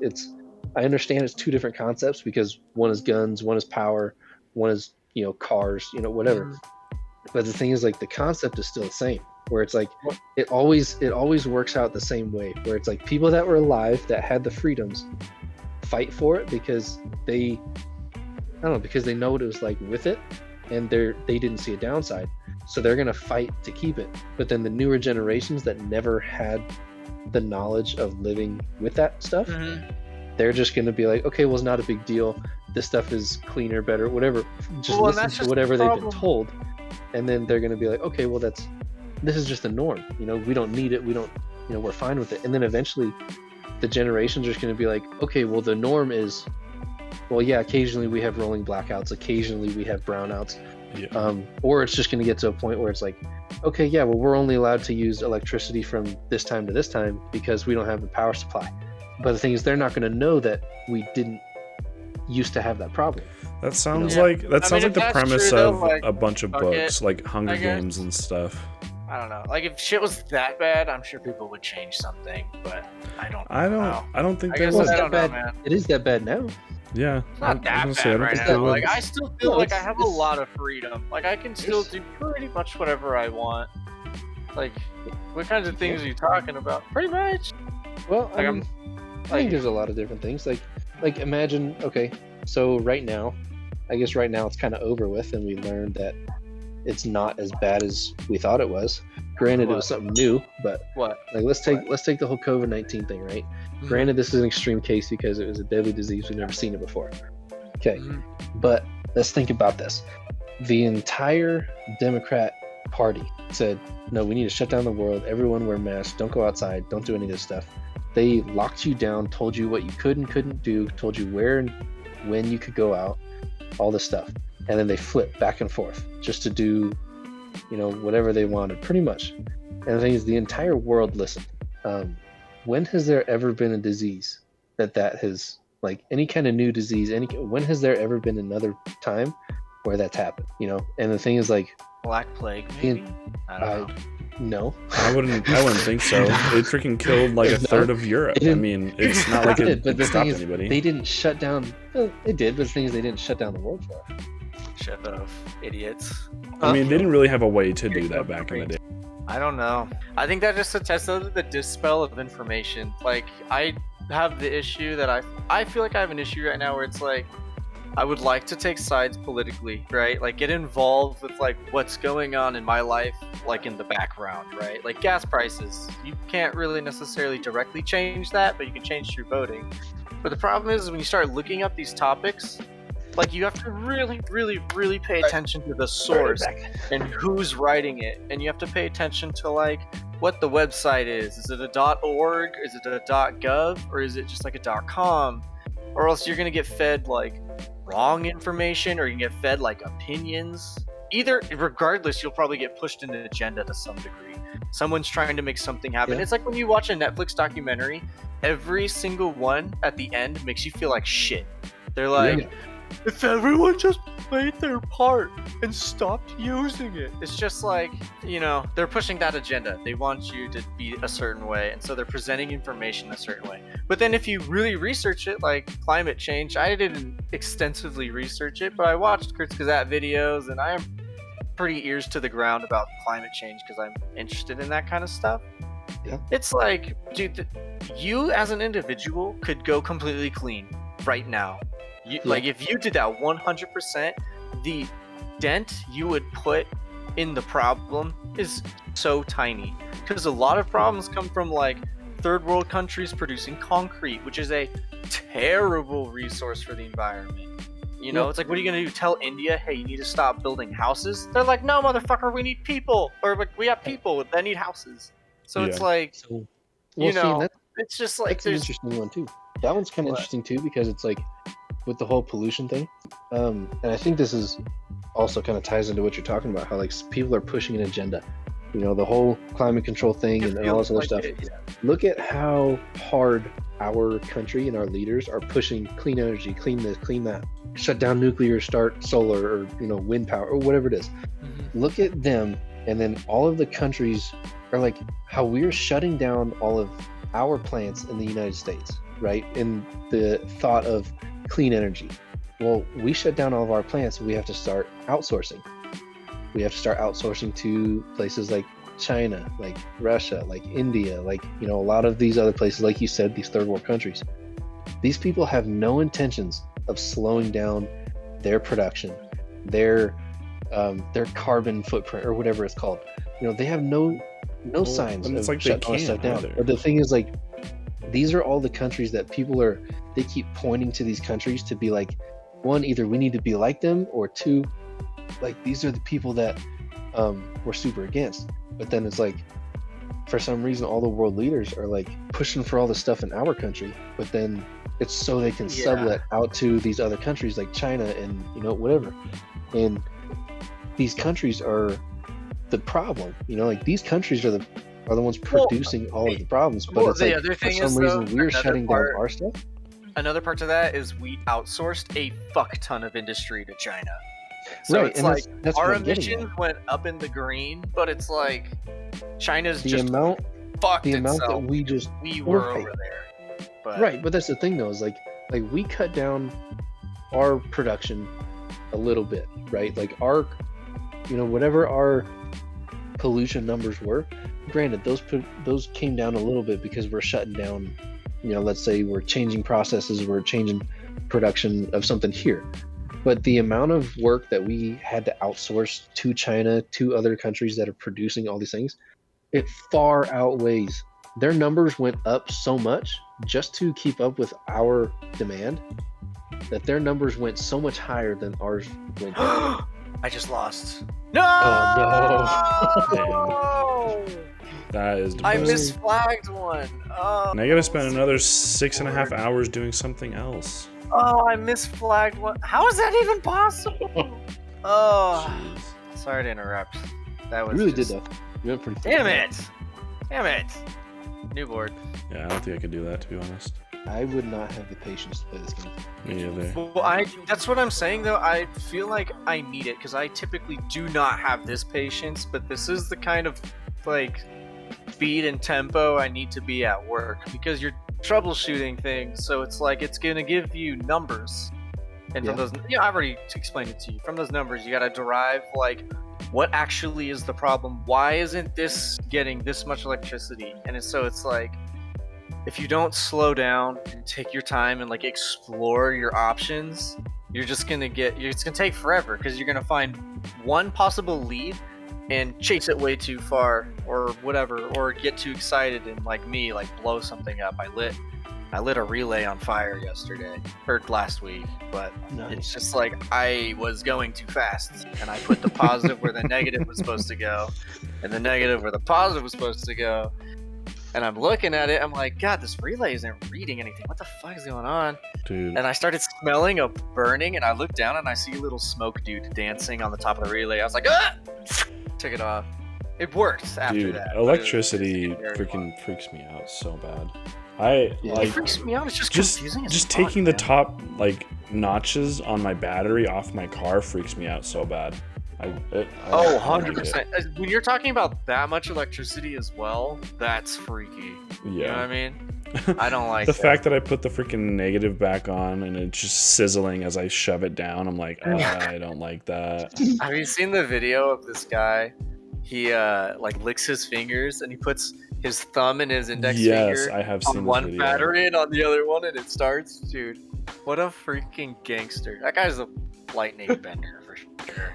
I understand it's two different concepts because one is guns, one is power, one is, you know, cars, you know, whatever. But the thing is, like, the concept is still the same. Where it's like it always works out the same way. Where it's like people that were alive that had the freedoms fight for it because they, I don't know, because they know what it was like with it, and they didn't see a downside, so they're gonna fight to keep it. But then the newer generations that never had the knowledge of living with that stuff, Mhm. they're just gonna be like, okay, well, it's not a big deal. This stuff is cleaner, better, whatever. Just Well, and listen that's to just whatever the they've been problem. told, and then they're gonna be like, okay, well, this is just the norm. You know, we don't need it. We don't, you know, we're fine with it. And then eventually, the generations are just gonna be like, okay, well, the norm is, well, yeah, occasionally we have rolling blackouts, occasionally we have brownouts, Yeah. or it's just going to get to a point where it's like, okay, yeah, well, we're only allowed to use electricity from this time to this time because we don't have the power supply. But the thing is, they're not going to know that we didn't used to have that problem. That sounds Yeah. like I mean, the if that's premise true, though, of like, a bunch of fuck books, it, like Hunger I guess. Games and stuff. I don't know. Like if shit was that bad, I'm sure people would change something. But I don't. know. I don't think I they guess Well, would. it's I don't that know, bad. man. It is that bad now. Yeah. It's not that bad I don't right think they now. would. Like I still feel No, like I it's- have a it's- lot of freedom. Like I can still It's- do pretty much whatever I want. Like what kinds of things are you talking about? Pretty much. Well, Like I I'm. mean, I Like think there's a lot of different things. Like imagine, okay, so right now, I guess right now it's kind of over with, and we learned that it's not as bad as we thought it was. Granted, it was something new, but what? like let's take the whole COVID-19 thing, right? Mhm. Granted, this is an extreme case because it was a deadly disease. We've never seen it before. Okay, Mhm. but let's think about this. The entire Democrat Party said, no, we need to shut down the world. Everyone wear masks. Don't go outside. Don't do any of this stuff. They locked you down, told you what you could and couldn't do, told you where and when you could go out, all this stuff. And then they flipped back and forth just to do, you know, whatever they wanted, pretty much. And the thing is, the entire world listened. When has there ever been a disease that has, like, any kind of new disease, when has there ever been another time where that's happened, you know? And the thing is, like, Black Plague, maybe? I don't know. no. I wouldn't think so. It freaking killed like a No, third of Europe. it I didn't- mean, it's not like It it, did, but the stopped thing is, anybody. they didn't shut down. Well, it did, but the thing is, they didn't shut down the world for it. Shut up, idiots. I mean, they didn't really have a way to do that back in the day. I don't know. I think that just attests to the dispel of information. Like I have the issue that I feel like I have an issue right now where it's like I would like to take sides politically, right? Like get involved with like what's going on in my life, like in the background, right? Like gas prices. You can't really necessarily directly change that, but you can change through voting. But the problem is when you start looking up these topics, like you have to really, really, really pay attention to the source and who's writing it, and you have to pay attention to like what the website is. Is it a .org? Is it a .gov? Or is it just like a .com? Or else you're gonna get fed like wrong information, or you can get fed like opinions. Either, regardless, you'll probably get pushed in an agenda to some degree. Someone's trying to make something happen. Yeah. It's like when you watch a Netflix documentary, every single one at the end makes you feel like shit. They're like, Yeah. if everyone just played their part and stopped using it. It's just like, you know, they're pushing that agenda. They want you to be a certain way, and so they're presenting information a certain way. But then if you really research it, like climate change, I didn't extensively research it, but I watched Kurtz Gazette videos, and pretty ears to the ground about climate change because I'm interested in that kind of stuff. Yeah. It's like, dude, you as an individual could go completely clean right now. Like, if you did that 100%, the dent you would put in the problem is so tiny. Because a lot of problems come from, like, third world countries producing concrete, which is a terrible resource for the environment. You know, it's like, what are you gonna do? Tell India, hey, you need to stop building houses? They're like, no, motherfucker, we need people. Or, like, we have people that need houses. So it's like, So, you know, that, it's just like that's an there's interesting one too. That one's kind of What? interesting too because it's like with the whole pollution thing, and I think this is also kind of ties into what you're talking about. How like people are pushing an agenda, you know, the whole climate control thing and all this other stuff. Look at how hard our country and our leaders are pushing clean energy, clean this, clean that, shut down nuclear, start solar or wind power or whatever it is. Look at them, and then all of the countries are like how we're shutting down all of our plants in the United States, right? In the thought of clean energy. Well, we shut down all of our plants, we have to start outsourcing. We have to start outsourcing to places like China, like Russia, like India, like, a lot of these other places, like you said, these third world countries. These people have no intentions of slowing down their production, their carbon footprint or whatever it's called. They have no signs and of it's like shutting all they this stuff can't down. either. But the thing is, like, these are all the countries that people they keep pointing to these countries to be like, one, either we need to be like them, or two, like, these are the people that we're super against. But then it's like, for some reason, all the world leaders are like pushing for all this stuff in our country, but then it's so they can sublet out to these other countries like China and whatever. And these countries are the problem. Like, these countries are the ones producing all of the problems. But it's like, for some reason, we're shutting down our stuff. Another part to that is we outsourced a fuck ton of industry to China. So Right, it's and like that's our what I'm getting emissions went up in the green, but it's like China's The just amount fucked that itself. we were right. over there. But Right, but that's the thing though, is like we cut down our production a little bit, right? Like our, whatever our pollution numbers were, granted those came down a little bit because we're shutting down, let's say we're changing processes, we're changing production of something here. But the amount of work that we had to outsource to China, to other countries that are producing all these things, it far outweighs. Their numbers went up so much just to keep up with our demand that their numbers went so much higher than ours went down. I just lost. No! Oh, That is I depressing. misflagged one. Oh. And I gotta spend another 6.5 hours doing something else. Oh, I misflagged one. How is that even possible? Oh, Jeez. sorry to interrupt. That was You really just... did that. You went pretty Damn fast. it! Damn it! New board. Yeah, I don't think I could do that, to be honest. I would not have the patience to play this game. Me either. Well, that's what I'm saying though. I feel like I need it because I typically do not have this patience, but this is the kind of like speed and tempo I need to be at work because you're troubleshooting things. So it's like it's gonna give you numbers, and from those, I've already explained it to you. From those numbers, you gotta derive like what actually is the problem. Why isn't this getting this much electricity? And it's like, if you don't slow down and take your time and like explore your options, it's gonna take forever because you're gonna find one possible lead and chase it way too far or whatever, or get too excited and like me, like blow something up. I lit a relay on fire yesterday or last week, but it's just like I was going too fast and I put the positive where the negative was supposed to go and the negative where the positive was supposed to go. And I'm looking at it, I'm like, God, this relay isn't reading anything. What the fuck is going on? Dude. And I started smelling a burning, and I look down and I see a little smoke dude dancing on the top of the relay. I was like, ah! Took it off. It worked after Dude, that. electricity but it was very long. freaks me out so bad. It freaks me out. It's just confusing. Just taking the top like notches on my battery off my car freaks me out so bad. I 100%. When you're talking about that much electricity as well, that's freaky. Yeah. You know what I mean? I don't like the that. fact that I put the freaking negative back on and it's just sizzling as I shove it down. I'm like, I don't like that. Have you seen the video of this guy? He like licks his fingers and he puts his thumb and his index Yes, finger I have on seen this one video. battery and on the other one, and it starts. Dude, what a freaking gangster! That guy's a lightning bender for sure.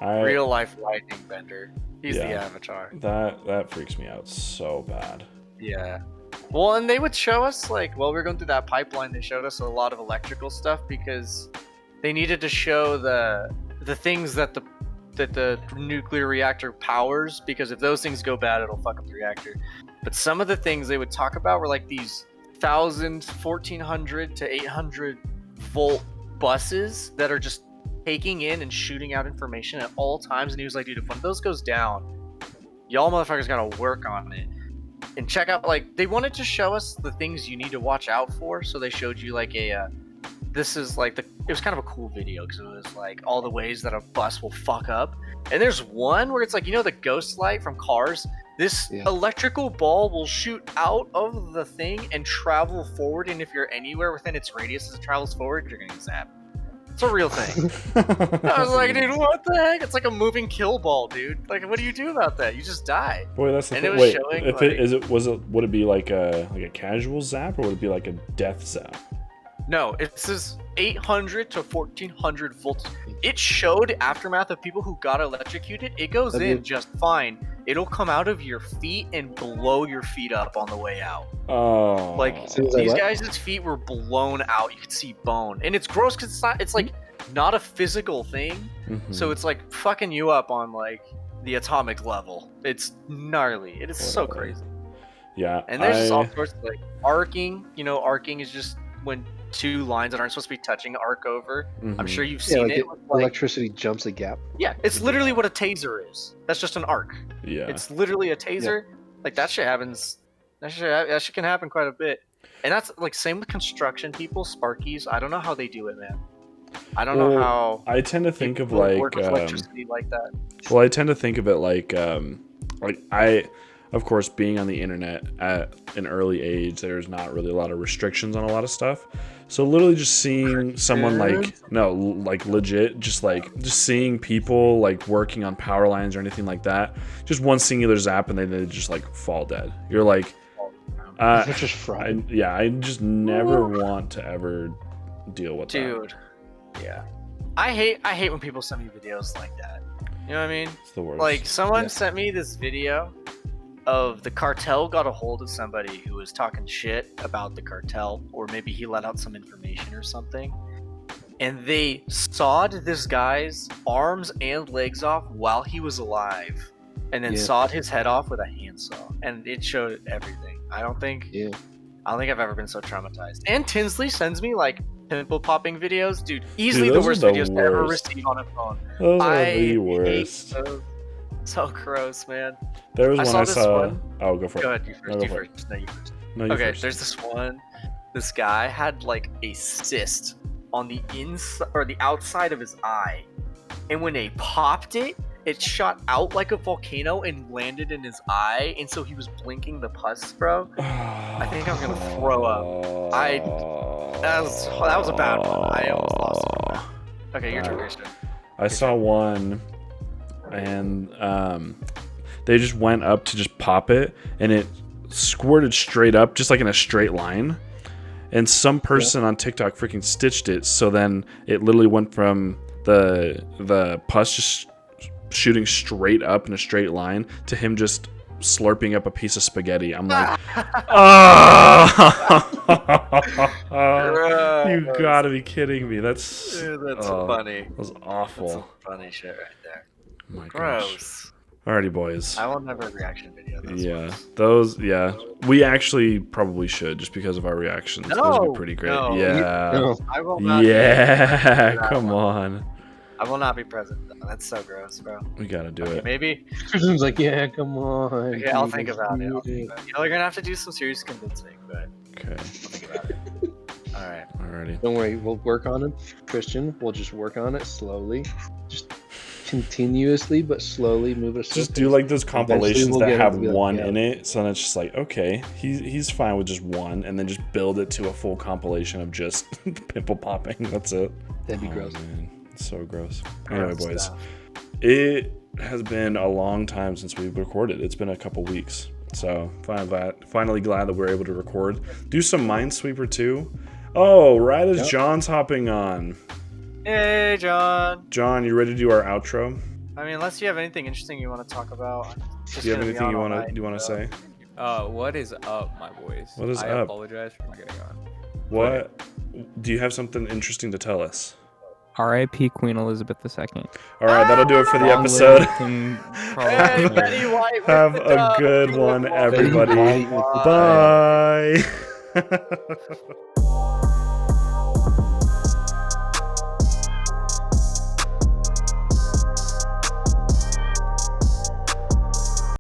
Real life lightning bender. He's the Yeah. Avatar. That freaks me out so bad. Yeah. Well, and they would show us like while we were going through that pipeline, they showed us a lot of electrical stuff because they needed to show the things that the nuclear reactor powers, because if those things go bad, it'll fuck up the reactor. But some of the things they would talk about were like these 1,000, 1,400 to 800 volt buses that are just taking in and shooting out information at all times. And he was like, dude, if one of those goes down, y'all motherfuckers gotta work on it. And check out, like, they wanted to show us the things you need to watch out for. So they showed you like this is like it was kind of a cool video because it was like all the ways that a bus will fuck up. And there's one where it's like, you know, the ghost light from Cars? This electrical ball will shoot out of the thing and travel forward. And if you're anywhere within its radius as it travels forward, you're gonna get zapped. It's a real thing. I was like, dude, what the heck? It's like a moving kill ball, dude. Like, what do you do about that? You just die. Boy, that's the And thing. it was Wait, showing, if like- would it be like a casual zap or would it be like a death zap? No, it says 800 to 1400 volts. It showed aftermath of people who got electrocuted. It goes That'd in be- just fine. It'll come out of your feet and blow your feet up on the way out. Oh, Like, Seems like these what? guys' feet were blown out. You could see bone. And it's gross because it's like not a physical thing. Mhm. So it's like fucking you up on like the atomic level. It's gnarly. It is so Whatever. crazy. Yeah, And there's just all sorts of like arcing. You know, arcing is just when two lines that aren't supposed to be touching arc over. I'm Mhm. sure you've Yeah, seen like it. with, like, electricity jumps a gap. yeah, it's literally what a taser is. That's just an arc. Yeah, It's literally a taser. Like that shit happens. That shit can happen quite a bit. And that's like same with construction people, Sparkies. I don't know how they do it, man. I don't know Well, how. I tend to think of people like work with electricity like that. well, I tend to think of it like I, of course, being on the internet at an early age, there's not really a lot of restrictions on a lot of stuff. So literally just seeing someone like legit, just seeing people like working on power lines or anything like that, just one singular zap and they just like fall dead. You're like, It's just fried. I just never want to ever deal with that. Dude. Yeah. I hate when people send me videos like that. You know what I mean? It's the worst. Like someone Yeah. sent me this video of the cartel got a hold of somebody who was talking shit about the cartel, or maybe he let out some information or something, and they sawed this guy's arms and legs off while he was alive, and then Yeah. sawed his head off with a handsaw, and it showed everything. I don't think I've ever been so traumatized. And Tinsley sends me like pimple popping videos, dude. Easily the those are worst the videos to ever worst. receive on a phone. Those are I the hate worst. those. So gross, man. There was I one saw I this saw. one. Oh, go for it. Go ahead, you No, first. go You for it. first. No, you first. No, you Okay, first. there's this one. This guy had like a cyst on the inside or the outside of his eye, and when they popped it, it shot out like a volcano and landed in his eye, and so he was blinking the pus, bro. I think I'm gonna throw up. That was a bad one. I almost lost it. Okay, your turn, Christian. I saw one, and they just went up to just pop it, and it squirted straight up, just like in a straight line. And some person on TikTok freaking stitched it, so then it literally went from the pus just shooting straight up in a straight line to him just slurping up a piece of spaghetti. I'm like, oh, you gotta be kidding me. That's Dude, that's oh, funny. That was That's awful. some funny shit right there. Oh my gosh. Gross. Alrighty, boys. I will never reaction video. Those Yeah, ones. those. Yeah, we actually probably should just because of our reactions. Those would No, be pretty great. no. Yeah, No. I will not. yeah. that Come one. on, I will not be present. Though. That's so gross, bro. we gotta do Okay, it. maybe. Kristen's like, yeah, come on. Okay, I'll dude, think about it. I'll do think about it. You're gonna have to do some serious convincing, but Okay, I'll think about it. All right. alrighty. Don't worry, we'll work on it. Christian, we'll just work on it slowly. Just continuously but slowly move a Just surface. do like those compilations we'll that get it have to be like, one yeah. in it, so then it's just like, okay, he's fine with just one, and then just build it to a full compilation of just pimple popping. That's it. That'd be Oh, gross. man. It's so gross. Anyway, Gross boys, stuff. it has been a long time since we've recorded. It's been a couple weeks, so finally glad that we're able to record. Do some Minesweeper too. Oh, right as Yep. John's hopping on. Hey, John. John, you ready to do our outro? I mean, unless you have anything interesting you want to talk about. I'm just Do you have gonna be anything on you all want to night, say? What is up, my boys? What is I up? apologize for getting on. What? Do you have something interesting to tell us? R.I.P. Queen Elizabeth II. All right, that'll do it for the Long episode. live King Charles Hey, III. Betty White with Have the a dub. good We one, live long. everybody. Betty White with the Bye.